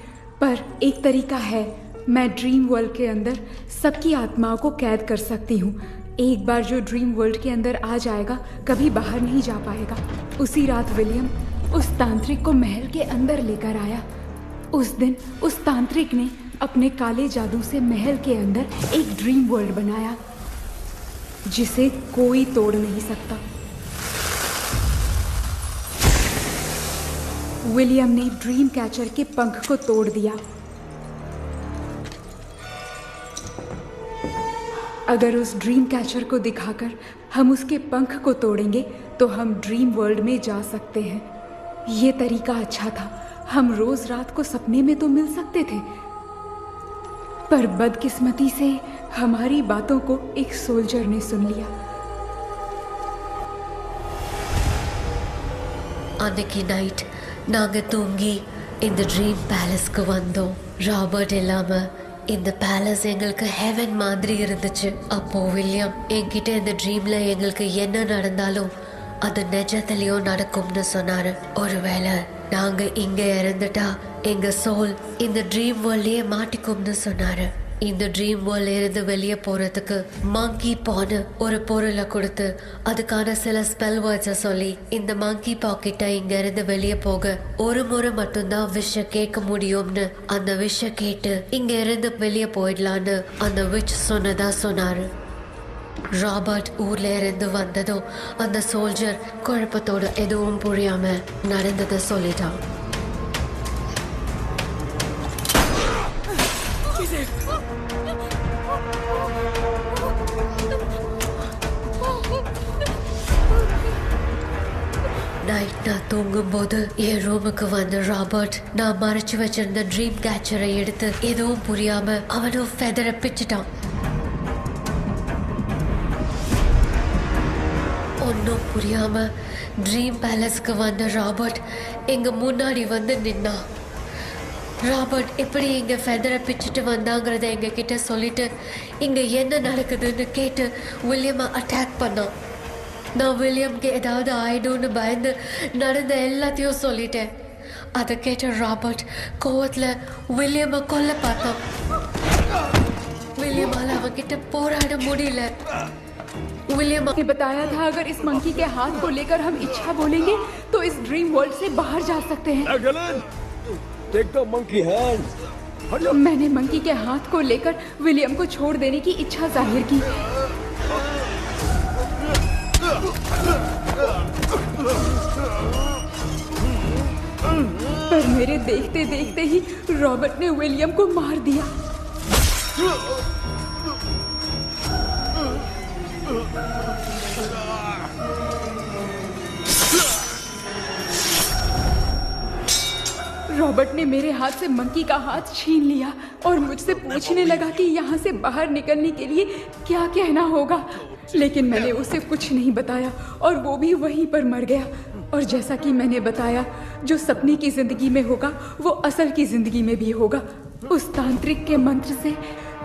पर एक तरीका है। मैं ड्रीम वर्ल्ड के अंदर सबकी आत्माओं को कैद कर सकती हूँ। एक बार जो ड्रीम वर्ल्ड के अंदर आ जाएगा कभी बाहर नहीं जा पाएगा। उसी रात विलियम उस तांत्रिक को महल के अंदर लेकर आया। उस दिन उस तांत्रिक ने अपने काले जादू से महल के अंदर एक ड्रीम वर्ल्ड बनाया जिसे कोई तोड़ नहीं सकता। विलियम ने ड्रीम कैचर के पंख को तोड़ दिया। अगर उस ड्रीम कैचर को दिखाकर हम उसके पंख को तोड़ेंगे तो हम ड्रीम वर्ल्ड में जा सकते हैं। ये तरीका अच्छा था। हम रोज रात को सपने में तो मिल सकते थे, पर बदकिस्मती से हमारी बातों को एक सोल्जर ने सुन लिया। அன்னைக்கு நைட் நாங்க தூங்கி இந்த ட்ரீம் பேலஸ்க்கு வந்தோம். ராபர்ட் இல்லாம இந்த பேலஸ் எங்களுக்கு ஹெவன் மாதிரி இருந்துச்சு. அப்போ வில்லியம் என்கிட்ட இந்த ட்ரீம்ல எங்களுக்கு என்ன நடந்தாலும் அது நிஜத்திலயும் நடக்கும்னு சொன்னாரு. ஒருவேளை நாங்க இங்க இறந்துட்டா எங்க சோல் இந்த ட்ரீம் வேர்ல்ட்லயே மாட்டிக்கும்னு சொன்னாரு. இந்த ட்ரீம் வேர்ல்ட்ல இருந்து வெளியே போறதுக்கு மங்கி பான்னு ஒரு பொருளை கொடுத்து அதுக்கான சில ஸ்பெல் வேர்ட்ஸை சொல்லி இந்த மங்கி பாக்கெட்டை இங்க இருந்து வெளியே போக ஒரு முறை மட்டும்தான் விஷ கேட்க முடியும்னு அந்த விஷ கேட்டு இங்க இருந்து வெளியே போயிடலான்னு அந்த விச் சொன்னதா சொன்னாரு. ராபர்ட் ஊர்ல இருந்து வந்ததும் அந்த சோல்ஜர் குழப்பத்தோட எதுவும் புரியாம நடந்ததை சொல்லிட்டான். நைட் நான் தூங்கும் போது என் ரூமுக்கு வந்த ராபர்ட் நான் மறைச்சு வச்சிருந்த ட்ரீம் கேச்சரை எடுத்து எதுவும் புரியாம அவனும் ஃபெதரை பிச்சுட்டான். ஒன்னும் புரியாம ட்ரீம் பேலஸ்க்கு வந்த ராபர்ட் எங்க முன்னாடி வந்து நின்னா. ராபர்ட் எப்படி இங்க ஃபெதரை பிச்சுட்டு வந்தாங்கிறத எங்க கிட்ட சொல்லிட்டு இங்க என்ன நடக்குதுன்னு கேட்டு வில்லியமை அட்டாக் பண்ணான். நான் வில்லியம்க்கு ஏதாவது ஆயிடும்னு பயந்து நடந்த எல்லாத்தையும் சொல்லிட்டேன். அதை கேட்ட ராபர்ட் கோவத்துல வில்லியமை கொல்ல பார்த்தான். வில்லியமால அவன்கிட்ட போராட முடியல. विलियम ने बताया था अगर इस मंकी के हाथ को लेकर हम इच्छा बोलेंगे तो इस ड्रीम वर्ल्ड से बाहर जा सकते हैं। Take the monkey hand. मैंने मंकी के हाथ को लेकर विलियम को छोड़ देने की इच्छा जाहिर की। पर मेरे देखते देखते ही रॉबर्ट ने विलियम को मार दिया। रॉबर्ट ने मेरे हाथ से मंकी का हाथ छीन लिया और मुझसे पूछने लगा कि यहाँ से बाहर निकलने के लिए क्या कहना होगा, लेकिन मैंने उसे कुछ नहीं बताया और वो भी वहीं पर मर गया। और जैसा कि मैंने बताया, जो सपने की जिंदगी में होगा वो असल की जिंदगी में भी होगा। उस तांत्रिक के मंत्र से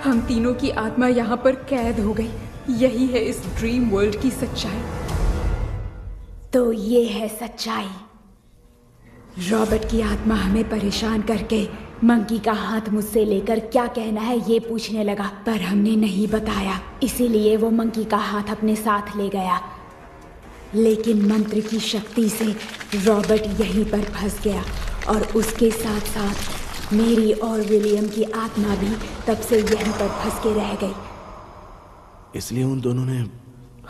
हम तीनों की आत्मा यहाँ पर कैद हो गई। यही है इस ड्रीम वर्ल्ड की सच्चाई। तो ये है सच्चाई। रॉबर्ट की आत्मा हमें परेशान करके मंकी का हाथ मुझसे लेकर क्या कहना है ये पूछने लगा, पर हमने नहीं बताया, इसीलिए वो मंकी का हाथ अपने साथ ले गया। लेकिन मंत्र की शक्ति से रॉबर्ट यहीं पर फंस गया और उसके साथ साथ मेरी और विलियम की आत्मा भी तब से यहीं पर फंस के रह गई। इसलिए उन दोनों ने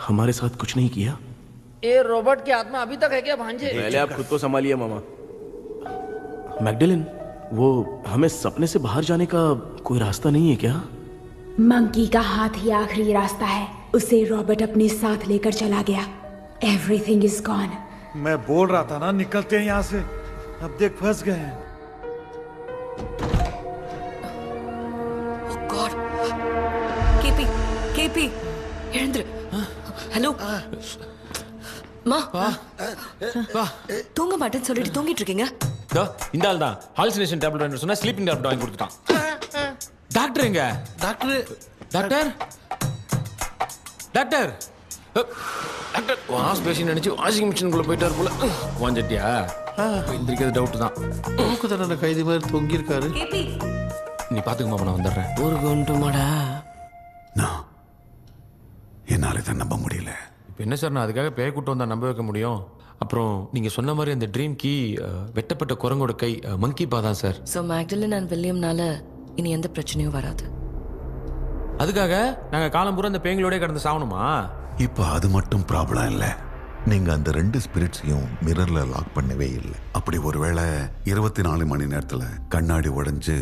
हमारे साथ कुछ नहीं किया। ये रॉबर्ट की आत्मा अभी तक है क्या भांजे? पहले आप खुद को संभालिए मामा। मैगडेलिन, वो हमें सपने से बाहर जाने का कोई रास्ता नहीं है क्या? मंकी का हाथ ही आखिरी रास्ता है। उसे रॉबर्ट अपने साथ लेकर चला गया। Everything is gone. मैं बोल रहा था ना, निकलते हैं यहाँ से। अब देख फंस गए हैं। கேபி எழுந்துரு. ஹலோ மா, தூங்க மாட்டேன்னு சொல்லிட்டு தூங்கிட்டு இருக்கீங்க. இந்த ஆள் தான் ஹாலுசினேஷன் டேப்லெட் வாங்கி சொன்னா ஸ்லீப்பிங் டேப்லெட் வாங்கி கொடுத்துட்டான். டாக்டர் எங்க? Doctor doctor doctor doctor wash basin நினைச்சு வாஷிங் மிஷினுக்குள்ள போயிட்டாரு போல. வாஞ்சிட்டியா? எந்திரிக்கிறது டவுட் தான். தூக்கு தண்டனை கைதி மாதிரி தொங்கி இருக்காரு. நீ பாத்துக்கமா, நான் வந்துடுறேன். ஊருக்கு வந்துட்டுமாடா? என்னால இதை நம்ப முடியல. இப்போ என்ன சார், நான் அதுக்காக பேய் கூட்டம் வந்தா நம்ப வைக்க முடியும்? அப்புறம் நீங்க சொன்ன மாதிரி அந்த ட்ரீம் கீ வெட்டப்பட்ட குரங்கோட கை மங்கி பா தான் சார். ஸோ மேக்டலின் அண்ட் வில்லியம்னால இனி எந்த பிரச்சனையும் வராது. அதுக்காக நாங்க காலம்பூரா அந்த பேங்களோட கடந்து சாவணுமா? இப்போ அது மட்டும் ப்ராப்ளம் இல்லை. நீங்க அந்த 2 ஸ்பிரிட்ஸையும் மிரர்ல லாக் பண்ணவே இல்லை. அப்படி ஒருவேளை 24 மணி நேரத்துல கண்ணாடி உடைஞ்சு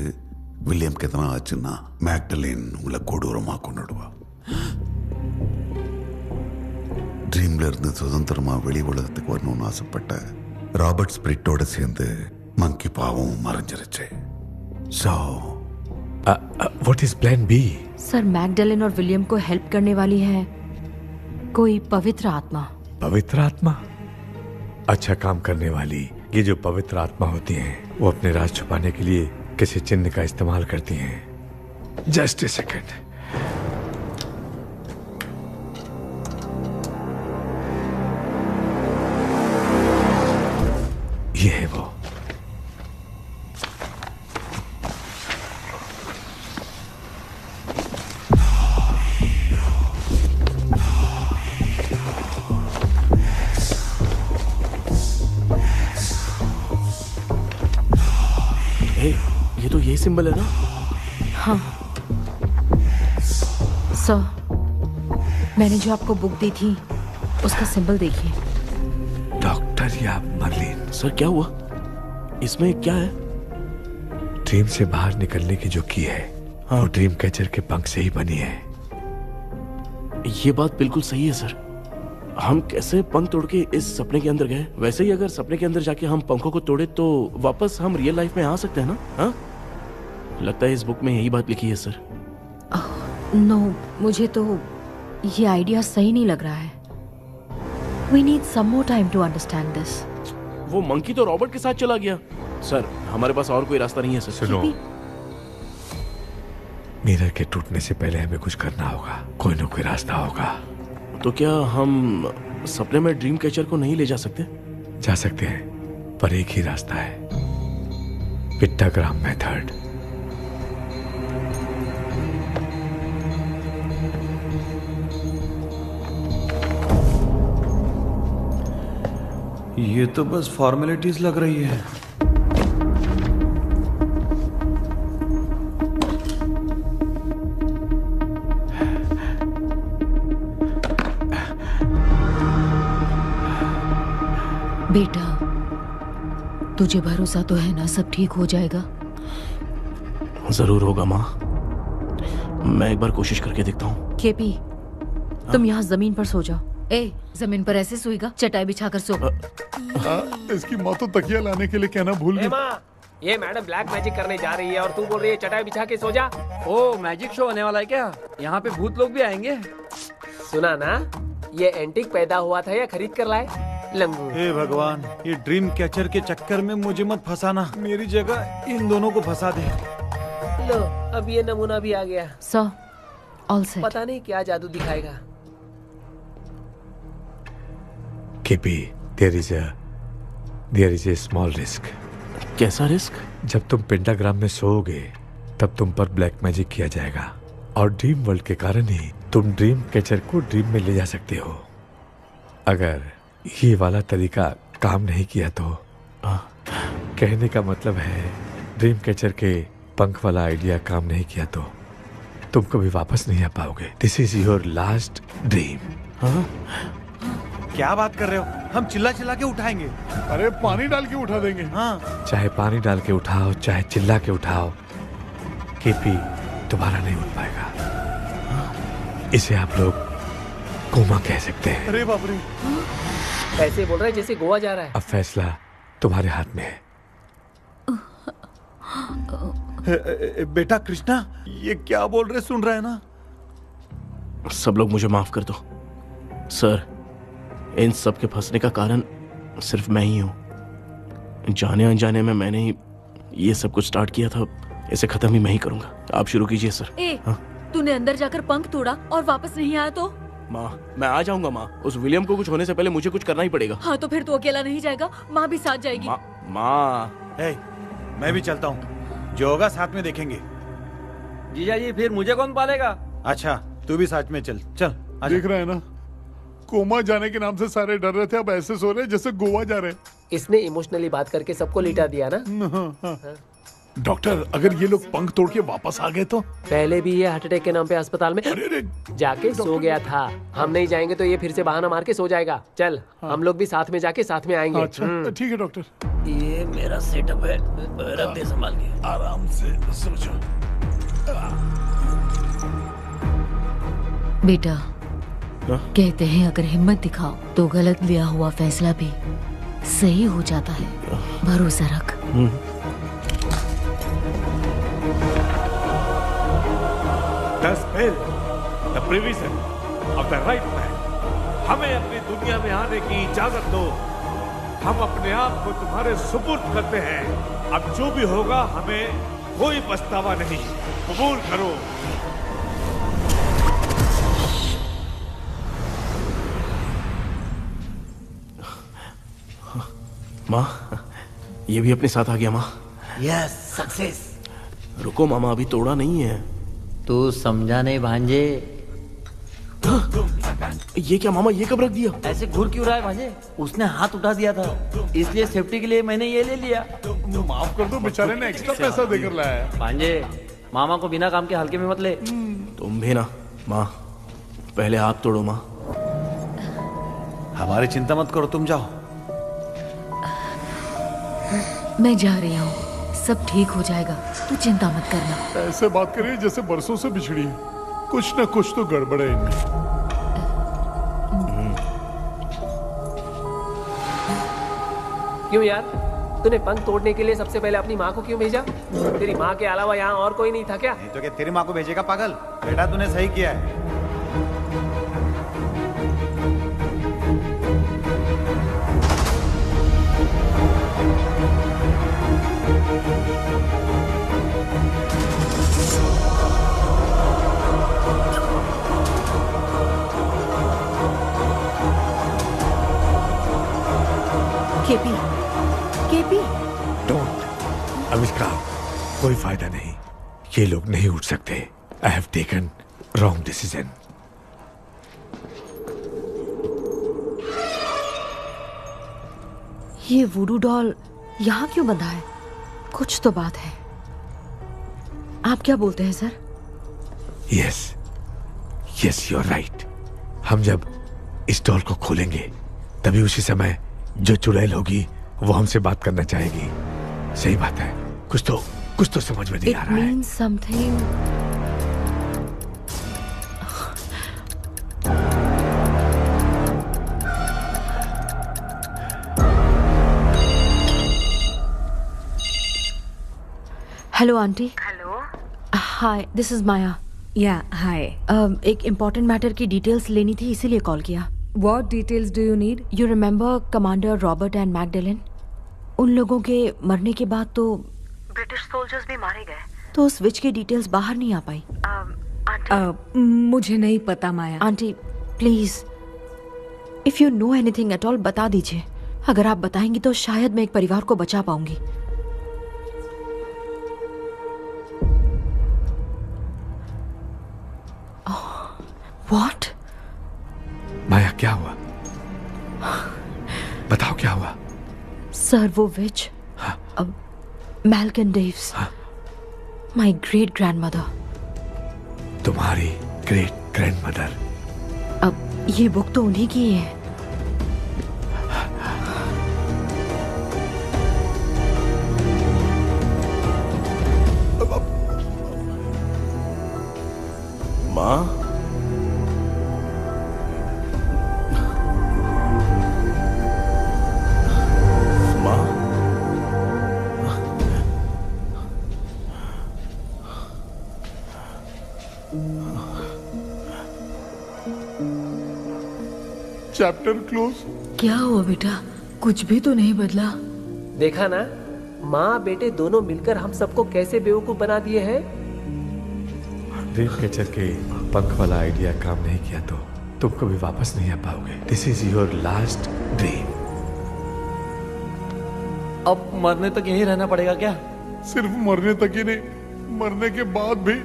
வில்லியம்க்கு எதனா ஆச்சுன்னா மேக்டலின் உங்களை கொடூரமா கொண்டுடுவா. ட்ரீம்ல இருந்து சுதந்திரமா வெளி உலகத்துக்கு வரணும்னு ஆசைப்பட்ட ராபர்ட் ஸ்பிரிட்டோட சேர்ந்து மங்கி பாவம் மறைஞ்சிருச்சு. So, what is plan B? Sir, Magdalene और विलियम को हेल्प करने वाली है कोई पवित्र आत्मा। पवित्र आत्मा? अच्छा काम करने वाली ये जो पवित्र आत्मा होती हैं, वो अपने राज छुपाने के लिए किसी चिन्ह का इस्तेमाल करती हैं। Just a second. ये है वो। ये तो यही सिंबल है ना? हाँ सर, मैंने जो आपको बुक दी थी उसका सिंबल देखिए। डॉक्टर या मर्लिन? सर क्या हुआ? इसमें क्या है? ड्रीम से बाहर निकलने की जो की है, वो ड्रीम कैचर के पंख से ही बनी है। ये बात बिल्कुल सही है सर। हम कैसे पंख तोड़ के इस सपने के अंदर गए? वैसे ही अगर सपने के अंदर जाके हम पंखों को तोड़े तो वापस हम रियल लाइफ में आ सकते हैं ना? हाँ, लगता है इस बुक में यही बात लिखी है सर। नो, मुझे तो ये आइडिया सही नहीं लग रहा है। We need some more time to understand this. वो मंकी तो रॉबर्ट के साथ चला गया। सर, हमारे पास और कोई रास्ता नहीं है सर। सुनो, मिरर के टूटने से पहले हमें कुछ करना होगा। कोई ना कोई रास्ता होगा। तो क्या हम सपने में ड्रीम कैचर को नहीं ले जा सकते? जा सकते हैं, पर एक ही रास्ता है, पिट्टाग्राम मेथड। ये तो बस फॉर्मेलिटीज लग रही है। बेटा, तुझे भरोसा तो है ना सब ठीक हो जाएगा? जरूर होगा माँ। मैं एक बार कोशिश करके देखता हूँ। केपी, तुम यहाँ जमीन पर सो जाओ। ए, जमीन पर ऐसे सोएगा? चटाई बिछाकर सो। इसकी माँ तो तकिया लाने के लिए कहना भूल गई। ये मैडम ब्लैक मैजिक करने जा रही है और तू बोल रही है चटाई बिछा के सो जा। ओ, मैजिक शो होने वाला है क्या? यहाँ पे भूत लोग भी आएंगे? सुना ना, ये एंटीक पैदा हुआ था या खरीद कर लाए? लंगू। हे भगवान, ये ड्रीम कैचर के चक्कर में मुझे मत फंसाना। मेरी जगह इन दोनों को फंसा दे। लो, अब ये नमूना भी आ गया। Sir, all set. पता नहीं क्या जादू दिखाएगा। KP, there is a small risk। कैसा रिस्क? जब तुम पेंटाग्राम में सोओगे तब तुम पर ब्लैक मैजिक किया जाएगा और ड्रीम वर्ल्ड के कारण ही तुम ड्रीम कैचर को ड्रीम में ले जा सकते हो। अगर ये वाला तरीका काम नहीं किया तो कहने का मतलब है ड्रीम कैचर के पंख वाला आइडिया काम नहीं किया तो तुम कभी वापस नहीं आ पाओगे। This is your last dream. क्या बात कर रहे हो? हम चिल्ला चिल्ला के उठाएंगे। अरे पानी डाल के उठा देंगे। हाँ, चाहे पानी डाल के उठाओ, चाहे चिल्ला के उठाओ, केपी दोबारा नहीं उठ पाएगा। इसे आप लोग कोमा कह सकते हैं। अरे बाप रे, ऐसे बोल रहा है जैसे गोवा जा रहा है। अब फैसला तुम्हारे हाथ में है। बेटा कृष्णा, ये क्या बोल रहे, सुन रहा है ना? सब लोग मुझे माफ कर दो सर। इन सब के फंसने का कारण सिर्फ मैं ही हूं। जाने अनजाने में मैंने ही ये सब कुछ स्टार्ट किया था। इसे खत्म ही मैं ही करूंगा। आप शुरू कीजिए सर। ए, तूने अंदर जाकर पंख तोड़ा और वापस नहीं आया तो? माँ मैं आ जाऊंगा माँ। उस विलियम को कुछ होने से पहले मुझे कुछ करना ही पड़ेगा। हाँ तो फिर तू अकेला नहीं जाएगा, माँ भी साथ जाएगी। माँ मैं भी चलता हूँ, जो होगा साथ में देखेंगे। जीजा जी फिर मुझे कौन पालेगा? अच्छा तू भी साथ में चल। चल देख रहा है ना, कोमा जाने के नाम से सारे डर रहे थे, अब ऐसे सो रहे जैसे गोवा जा रहे। इसने इमोशनली बात करके सबको लिटा दिया ना। डॉक्टर अगर ये लोग पंख तोड़ के वापस आ गए तो? पहले भी ये हार्ट अटैक के नाम पे अस्पताल में जाके सो गया था। हम नहीं जाएंगे तो ये फिर से बहाना मार के सो जाएगा। चल हम लोग भी साथ में जाके साथ में आएंगे। अच्छा ठीक है डॉक्टर। ये मेरा सेटअप है, रख दे संभाल के। आराम से सोचो। बेटा कहते हैं अगर हिम्मत दिखाओ तो गलत लिया हुआ फैसला भी सही हो जाता है। भरोसा रख। The spell, the provision of the right man. हमें अपनी दुनिया में आने की इजाजत दो। हम अपने आप को तुम्हारे सुपुर्द करते हैं। अब जो भी होगा हमें कोई पछतावा नहीं। कबूल करो। माँ ये भी अपने साथ आ गया। माँ यस सक्सेस। रुको मामा, अभी तोड़ा नहीं है। तू समझा नहीं भांजे। ये क्या मामा, ये कब रख दिया? ऐसे घूर क्यों रहा है भांजे? उसने हाथ उठा दिया था, इसलिए सेफ्टी के लिए मैंने ये ले लिया। माफ कर दो, बेचारे ने एक्स्ट्रा पैसा देकर लाया है। भांजे मामा को बिना काम के हल्के में मत ले। तुम भी ना। माँ पहले आप तोड़ो। माँ हमारी चिंता मत करो, तुम जाओ। मैं जा रही हूँ, सब ठीक हो जाएगा, तू चिंता मत करना। ऐसे बात करिए जैसे बरसों से बिछड़ी। कुछ न कुछ तो गड़बड़ है इनमें। क्यों यार, तूने पंख तोड़ने के लिए सबसे पहले अपनी माँ को क्यों भेजा? तेरी माँ के अलावा यहाँ और कोई नहीं था क्या? नहीं तो क्या तेरी माँ को भेजेगा पागल? बेटा तूने सही किया है। KP, KP. डोंट आविष्कार, कोई फायदा नहीं। ये लोग नहीं उठ सकते। I have taken wrong decision. ये वुडू डॉल यहाँ क्यों बंधा है? कुछ तो बात है। आप क्या बोलते हैं sir? Yes yes you are right. हम जब इस डॉल को खोलेंगे तभी उसी समय जो चुड़ैल होगी वो हमसे बात करना चाहेगी। सही बात है। कुछ तो समझ में नहीं आ रहा है। It means something. Hello aunty. Hello. Hi, this is Maya. या हाय। एक इम्पोर्टेंट मैटर की डिटेल्स लेनी थी, इसीलिए कॉल किया। What details do you need? You remember commander Robert and Magdalene? उन लोगों के मरने के बाद तो ब्रिटिश सोल्जर्स भी मारे गए। तो उस विच की डिटेल्स बाहर नहीं आ पाई। मुझे नहीं पता Maya. Aunty please, if you know anything at all बता दीजिए। अगर आप बताएंगी तो शायद मैं एक परिवार को बचा पाऊंगी। व्हाट? माया क्या हुआ? बताओ क्या हुआ? सर वो विच मैल्कन डेव्स, माय ग्रेट ग्रैंडमदर। तुम्हारी ग्रेट ग्रैंडमदर? अब ये बुक तो उन्हीं की है। माँ चैप्टर क्लोज। क्या हुआ बेटा? कुछ भी तो नहीं बदला। देखा ना, माँ बेटे दोनों मिलकर हम सबको कैसे बेवकूफ बना दिए हैं। ड्रीम कैचर के पंख वाला आइडिया काम नहीं किया तो तुम कभी वापस नहीं आ पाओगे। This is your last dream. अब मरने तक यहीं रहना पड़ेगा क्या? सिर्फ मरने तक ही नहीं, मरने के बाद भी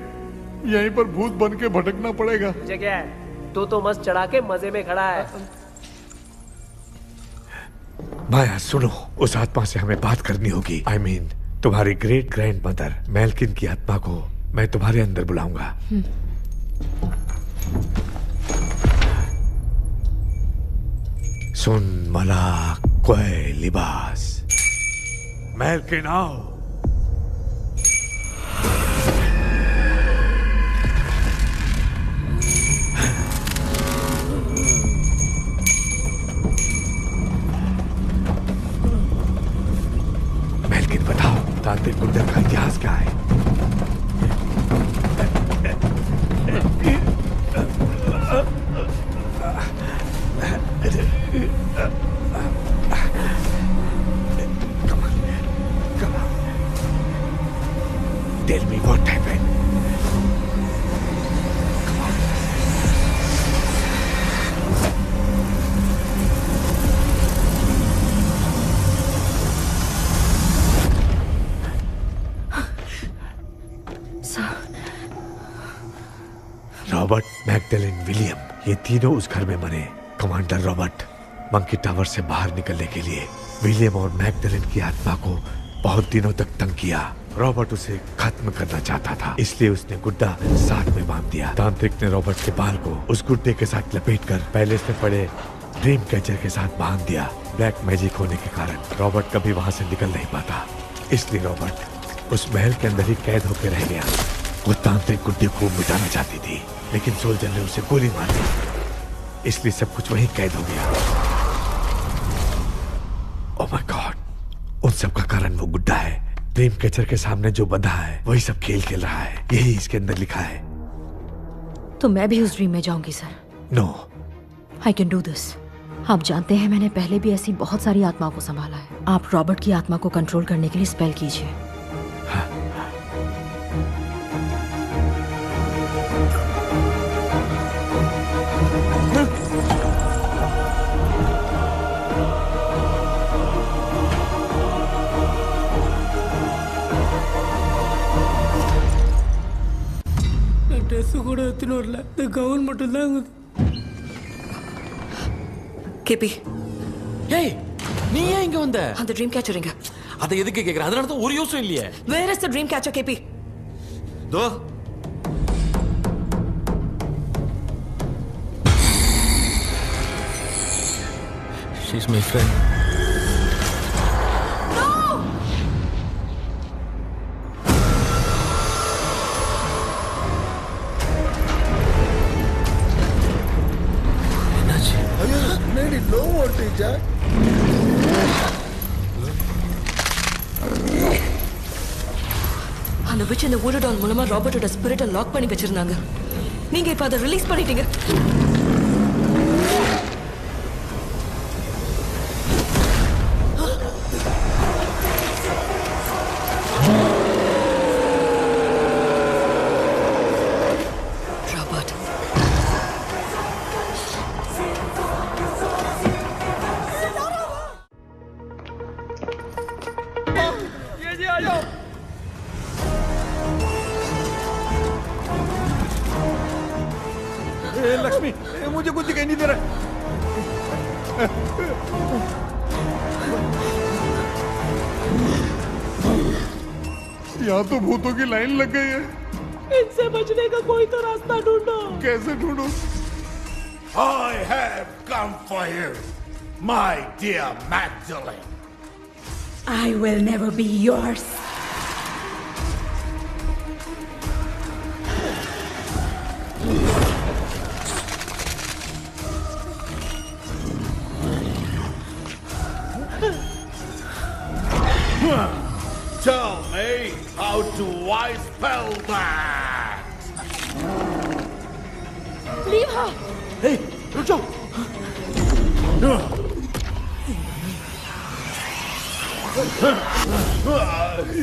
यहीं पर भूत बन के भटकना पड़ेगा। जगह है, तू तो मस्त चढ़ा के मजे में खड़ा है। माया सुनो, उस आत्मा से हमें बात करनी होगी। I mean, तुम्हारी ग्रेट ग्रैंड मदर मेल्किन की आत्मा को मैं तुम्हारे अंदर बुलाऊंगा। सुन मला कोई लिबास, मेल्किन आओ। मेल्किन बताओ, तांत्रिक गुंडर का इतिहास क्या है? Tell me what happened. Robert, Magdalene, William, ये तीनों उस घर में मरे। कमांडर रॉबर्ट मंकी टावर से बाहर निकलने के लिए विलियम और मैगडेलिन की आत्मा को बहुत दिनों तक तंग किया। रॉबर्ट उसे खत्म करना चाहता था, इसलिए उसने गुड्डा साथ में बांध दिया। तांत्रिक ने रॉबर्ट के बाल को उस गुड्डे के साथ लपेटकर पैलेस में पड़े ड्रीम कैचर के साथ बांध दिया। ब्लैक मैजिक होने के कारण रॉबर्ट कभी वहां से निकल नहीं पाता, इसलिए रॉबर्ट उस महल के अंदर ही कैद होकर रह गया। वो तांत्रिक गुड्डे को मिटाना चाहती थी, लेकिन सोल्जर ने उसे गोली मार दी, इसलिए सब कुछ वहीं कैद हो गया। ओह माय गॉड, उन सब का कारण वो गुड्डा है। ड्रीम कैचर के सामने जो बंधा है वही सब खेल खेल रहा है, यही इसके अंदर लिखा है। तो मैं भी उस ड्रीम में जाऊंगी sir? No, I can do this. आप जानते हैं मैंने पहले भी ऐसी बहुत सारी आत्माओं को संभाला है। आप रॉबर्ट की आत्मा को कंट्रोल करने के लिए स्पेल कीजिए। ட்ரெஸ் கூட எடுத்துன்னு வரல, இந்த கவுன் மட்டும் தான். கேபி, ஏய் நீ ஏன் இங்க வந்த? அந்த ட்ரீம் கேச்சர் எங்க? அதை எதுக்கு கேக்குற? அதனால தான் ஒரு யூஸும் இல்லையே. Where is the dream catcher KP? தோ she's my friend. No more teacher. அந்த witch இந்த voodoo doll மூலமா ராபர்ட்டோட ஸ்பிரிட்டை லாக் பண்ணி வச்சிருந்தாங்க. நீங்க இப்ப அதை ரிலீஸ் பண்ணிட்டீங்க. लक्ष्मी, मुझे कुछ दिखाई नहीं दे रहा। यहाँ तो भूतों की लाइन लग गई है। इनसे बचने का कोई तो रास्ता ढूंढो। कैसे ढूंढो? I have come for you, my dear Magdalene. I will never be yours. Tell me, how do I spell that? Leave her. Hey, रुक जाओ।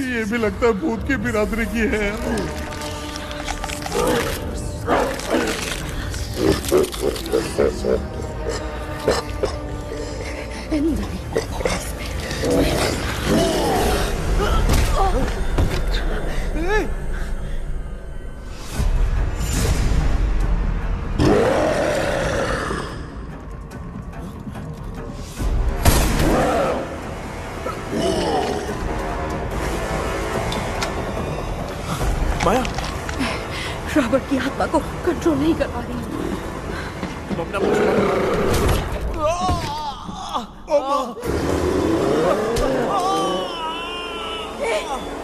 ये भी लगता है भूत की बिरादरी की है। माया, रॉबर्ट की आत्मा को कंट्रोल नहीं कर पा रही हूँ।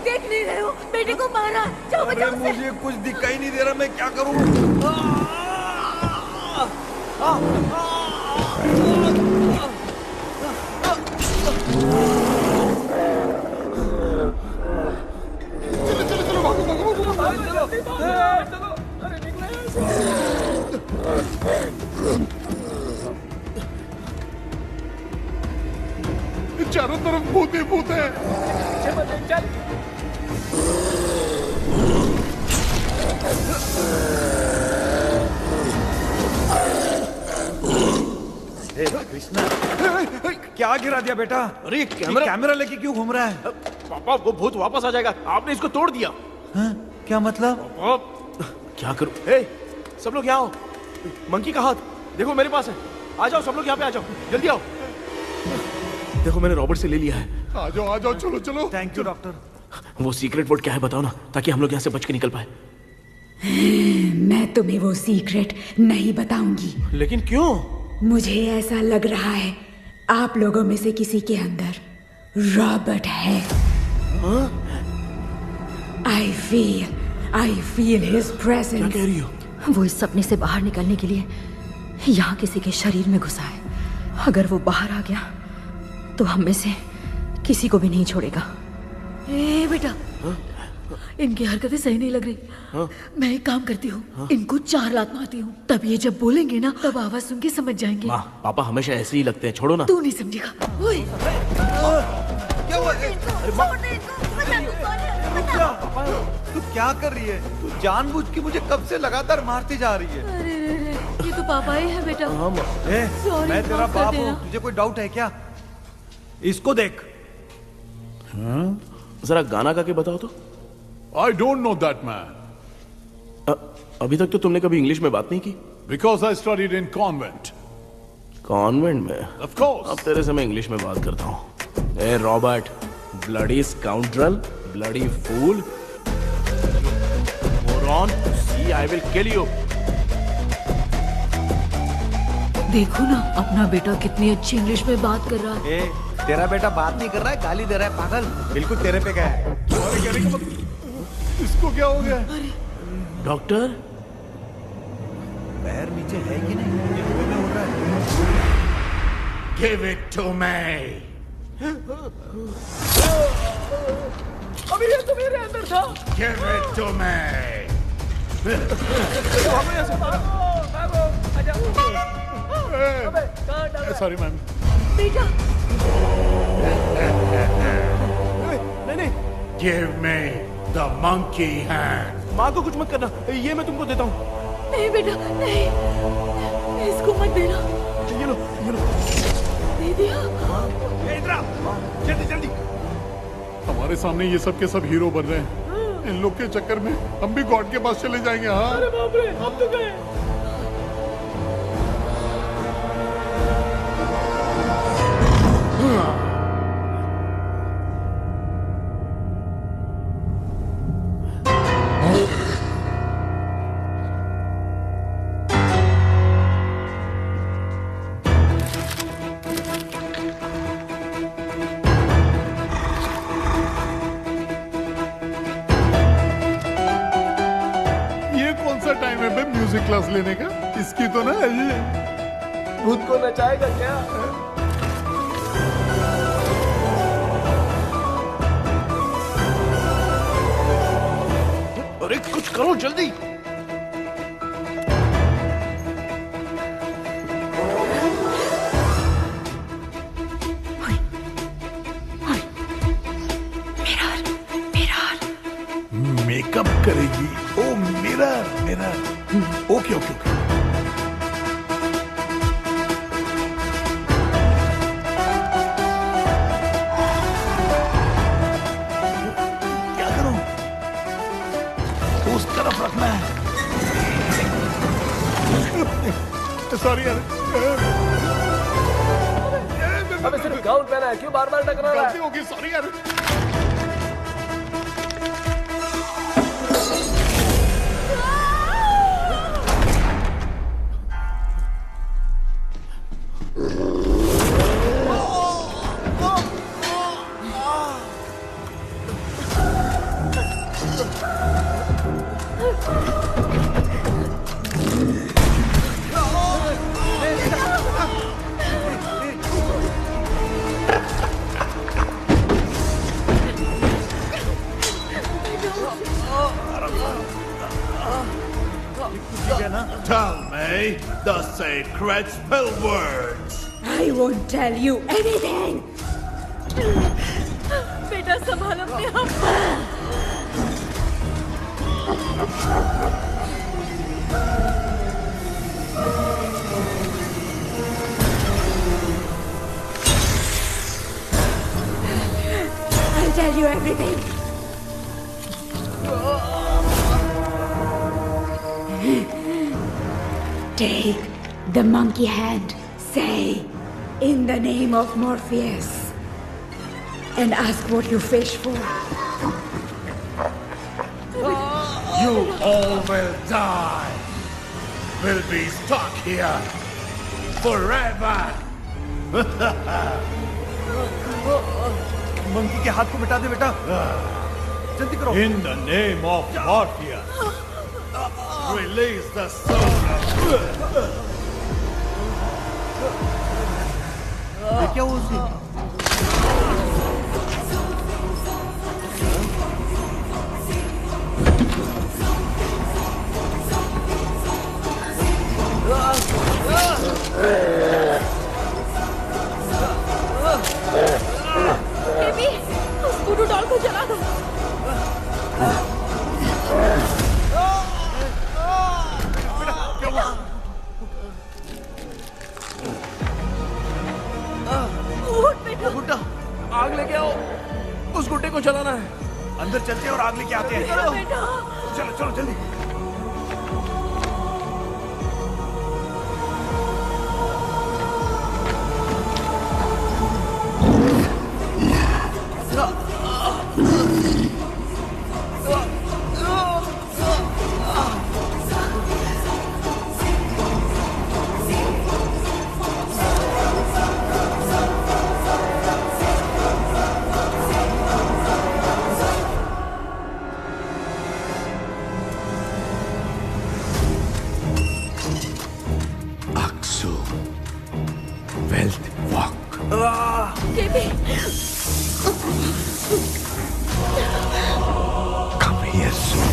देख नहीं रहे हो, बेटे को मारा। जाओ बचाओ उसे। मुझे कुछ दिखाई नहीं दे रहा, मैं क्या करूं? चारों तरफ भूत ही भूत है। कृष्णा, क्या गिरा दिया बेटा? अरे कैमरा लेके क्यों घूम रहा है? पापा, वो भूत वापस आ जाएगा। आपने इसको तोड़ दिया। क्या मतलब? क्या करूं? ए, सब लोग यहाँ आओ। मंकी का हाथ देखो मेरे पास है। आ जाओ सब लोग, यहाँ पे आ जाओ, जल्दी आओ। देखो मैंने रॉबर्ट से ले लिया है। आ जाओ, चलो चलो। Thank you doctor. वो सीक्रेट वर्ड क्या है बताओ ना, ताकि हम लोग यहाँ से बच के निकल पाए। मैं तुम्हें वो सीक्रेट नहीं बताऊंगी। लेकिन क्यों? मुझे ऐसा लग रहा है आप लोगों में से किसी के अंदर रॉबर्ट है। I feel his presence. क्या कह रही हो? वो इस सपने से बाहर निकलने के लिए यहाँ किसी के शरीर में घुसा है। अगर वो बाहर आ गया तो हम में से किसी को भी नहीं छोड़ेगा। ए बेटा, इनकी हरकतें सही नहीं लग रही। मैं एक काम करती हूँ, इनको 4 लात मारती हूँ, तब ये जब बोलेंगे ना तब आवाज सुन के समझ जाएंगे। माँ, पापा हमेशा ऐसे ही लगते हैं, छोड़ो ना। तू नहीं समझेगा। ओए, तू क्या कर रही है? तू जानबूझ के मुझे कब से लगातार मारती जा रही है। अरे ये तो पापा ही है बेटा। मैं तेरा बाप हूँ, तुझे कोई डाउट है क्या? इसको देख। जरा गाना गा के बताओ तो। I don't know that man. अभी तक तो तुमने कभी इंग्लिश में बात नहीं की। Because I studied in convent. Convent में? Of course. अब तेरे से मैं इंग्लिश में बात करता हूँ। ए Robert, bloody scoundrel, bloody fool, moron, see I will kill you. देखो ना, अपना बेटा कितनी अच्छी इंग्लिश में बात कर रहा है। तेरा बेटा बात नहीं कर रहा है, गाली दे रहा है। पागल, बिल्कुल तेरे पे क्या है? इसको क्या हो गया? डॉक्टर, पैर नीचे है कि नहीं? ये मुंह में हो रहा है। Give it to me. अभी ये तो मेरे अंदर था। Give it to me. Sorry, ma'am. बेटा, नहीं। Give me the monkey hand. माँ को कुछ मत करना, ये मैं तुमको देता हूँ। नहीं बेटा, नहीं, इसको मत देना। ये लो। दे दिया। इधर आ, जल्दी। हमारे सामने ये सब के सब हीरो बन रहे हैं। इन लोग के चक्कर में हम भी गॉड के पास चले जाएंगे। हाँ। अरे बाप रे, हम तो गए। म्यूजिक क्लास लेने का? इसकी तो ना भूत को नचाएगा क्या? अरे कुछ करो जल्दी। मेकअप करेगी। ओ मेरा मिरर ओके ओके ओके क्या करूं? उस तरफ रखना है। सॉरी यार। अबे सिर्फ गाउन पहना है, क्यों बार बार टकरा रहा है? गलती होगी, सॉरी यार। Tell me the sacred spell words. I won't tell you anything. बेटा संभाल अपने आप। I'll tell you everything. Take the monkey hand. Say, in the name of Morpheus, and ask what you fish for. You all will die. Will be stuck here forever. Monkey के हाथ को मिटा दे बेटा, जल्दी करो। In the name of Morpheus, release the soul. ये क्या हुआ उसकी? बेबी, उस वुडू डॉल को जला दो। गुड्डा, आग लेके आओ। उस गुड्डे को जलाना है। अंदर चलते हैं और आग लेके आते हैं। चलो चलो जल्दी। Come here soon.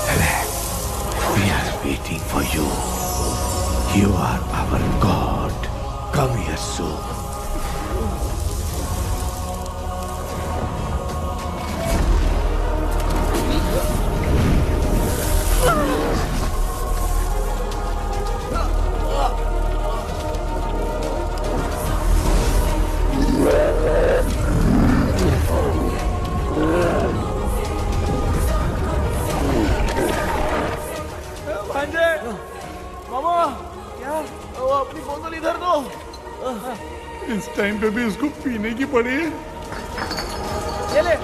Relax. We are waiting for you. You are our God. Come here soon. इस टाइम पे भी उसको पीने की पड़ी है। ये ले।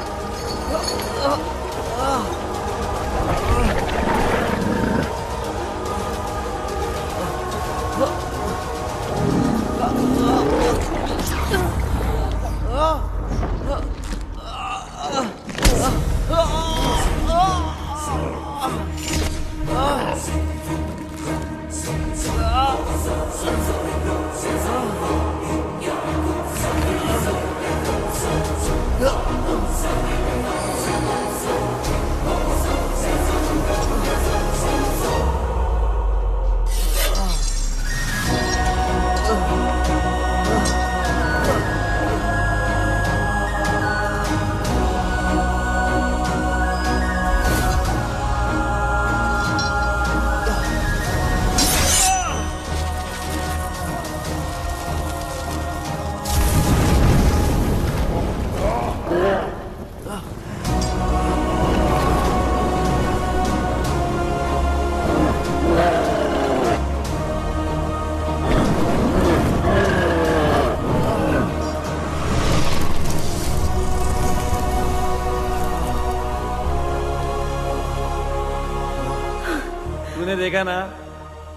तूने देखा ना,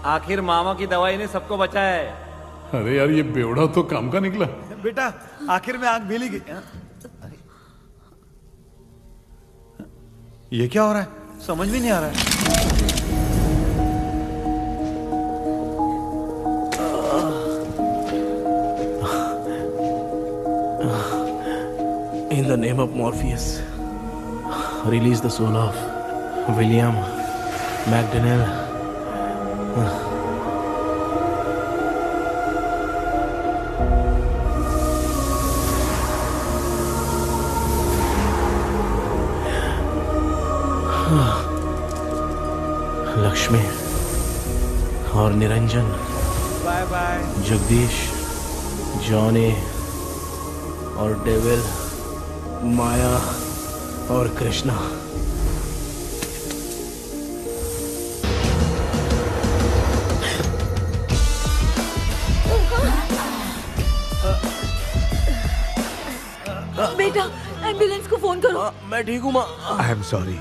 आखिर मामा की दवाई ने सबको बचाया है। अरे यार ये बेवड़ा तो काम का निकला। बेटा आखिर में आंख मिली गई। अरे ये क्या हो रहा है, समझ में नहीं आ रहा है। In the name of Morpheus, release the soul of William McDonnell. Lakshmi और Niranjan, bye bye. Jagdish, Johnny और डेविल, माया और कृष्णा। बेटा एम्बुलेंस को फोन करो। मैं ठीक हूँ माँ। आई एम सॉरी,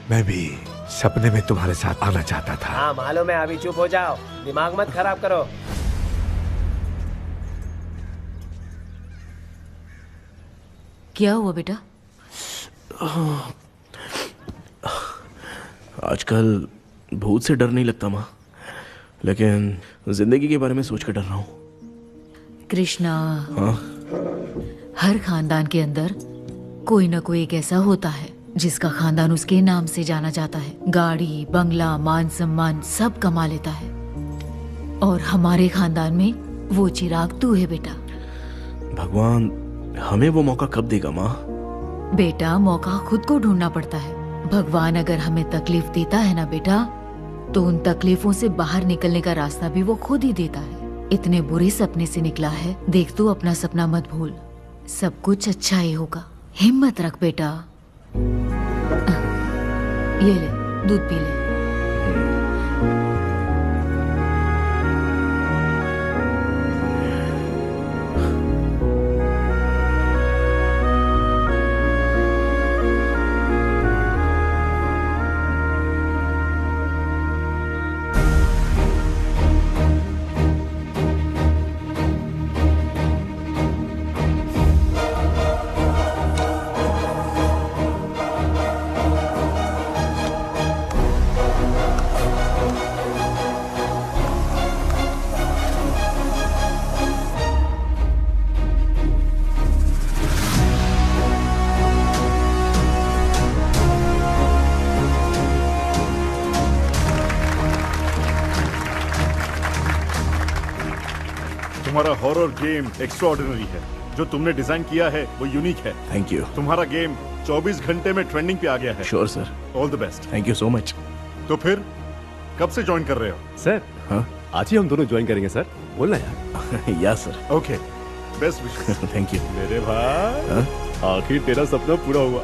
मैं भी सपने में तुम्हारे साथ आना चाहता था। हाँ मालूम है, अभी चुप हो जाओ, दिमाग मत खराब करो। क्या हुआ बेटा? आजकल भूत से डर नहीं लगता माँ, लेकिन जिंदगी के बारे में सोच कर डर रहा हूँ। कृष्णा, हाँ? हर खानदान के अंदर कोई ना कोई एक ऐसा होता है जिसका खानदान उसके नाम से जाना जाता है। गाड़ी, बंगला, मान सम्मान सब कमा लेता है, और हमारे खानदान में वो चिराग तू है बेटा। भगवान हमें वो मौका कब देगा माँ? बेटा मौका खुद को ढूंढना पड़ता है। भगवान अगर हमें तकलीफ देता है ना बेटा, तो उन तकलीफों से बाहर निकलने का रास्ता भी वो खुद ही देता है। इतने बुरे सपने से निकला है, देख तू अपना सपना मत भूल, सब कुछ अच्छा ही होगा। हिम्मत रख बेटा। ये ले दूध पी ले। तुम्हारा हॉरर गेम एक्स्ट्राऑर्डिनरी है। जो तुमने डिजाइन किया है वो यूनिक है। Thank you. तुम्हारा गेम 24 घंटे में ट्रेंडिंग पे आ गया है। Sure sir. All the best. Thank you so much. तो फिर कब से ज्वाइन कर रहे हो? सर हाँ? आज ही हम दोनों ज्वाइन करेंगे सर। बोलना यार। या sir. Okay, best wishes. Thank you. मेरे भाई आखिर तेरा सपना पूरा हुआ।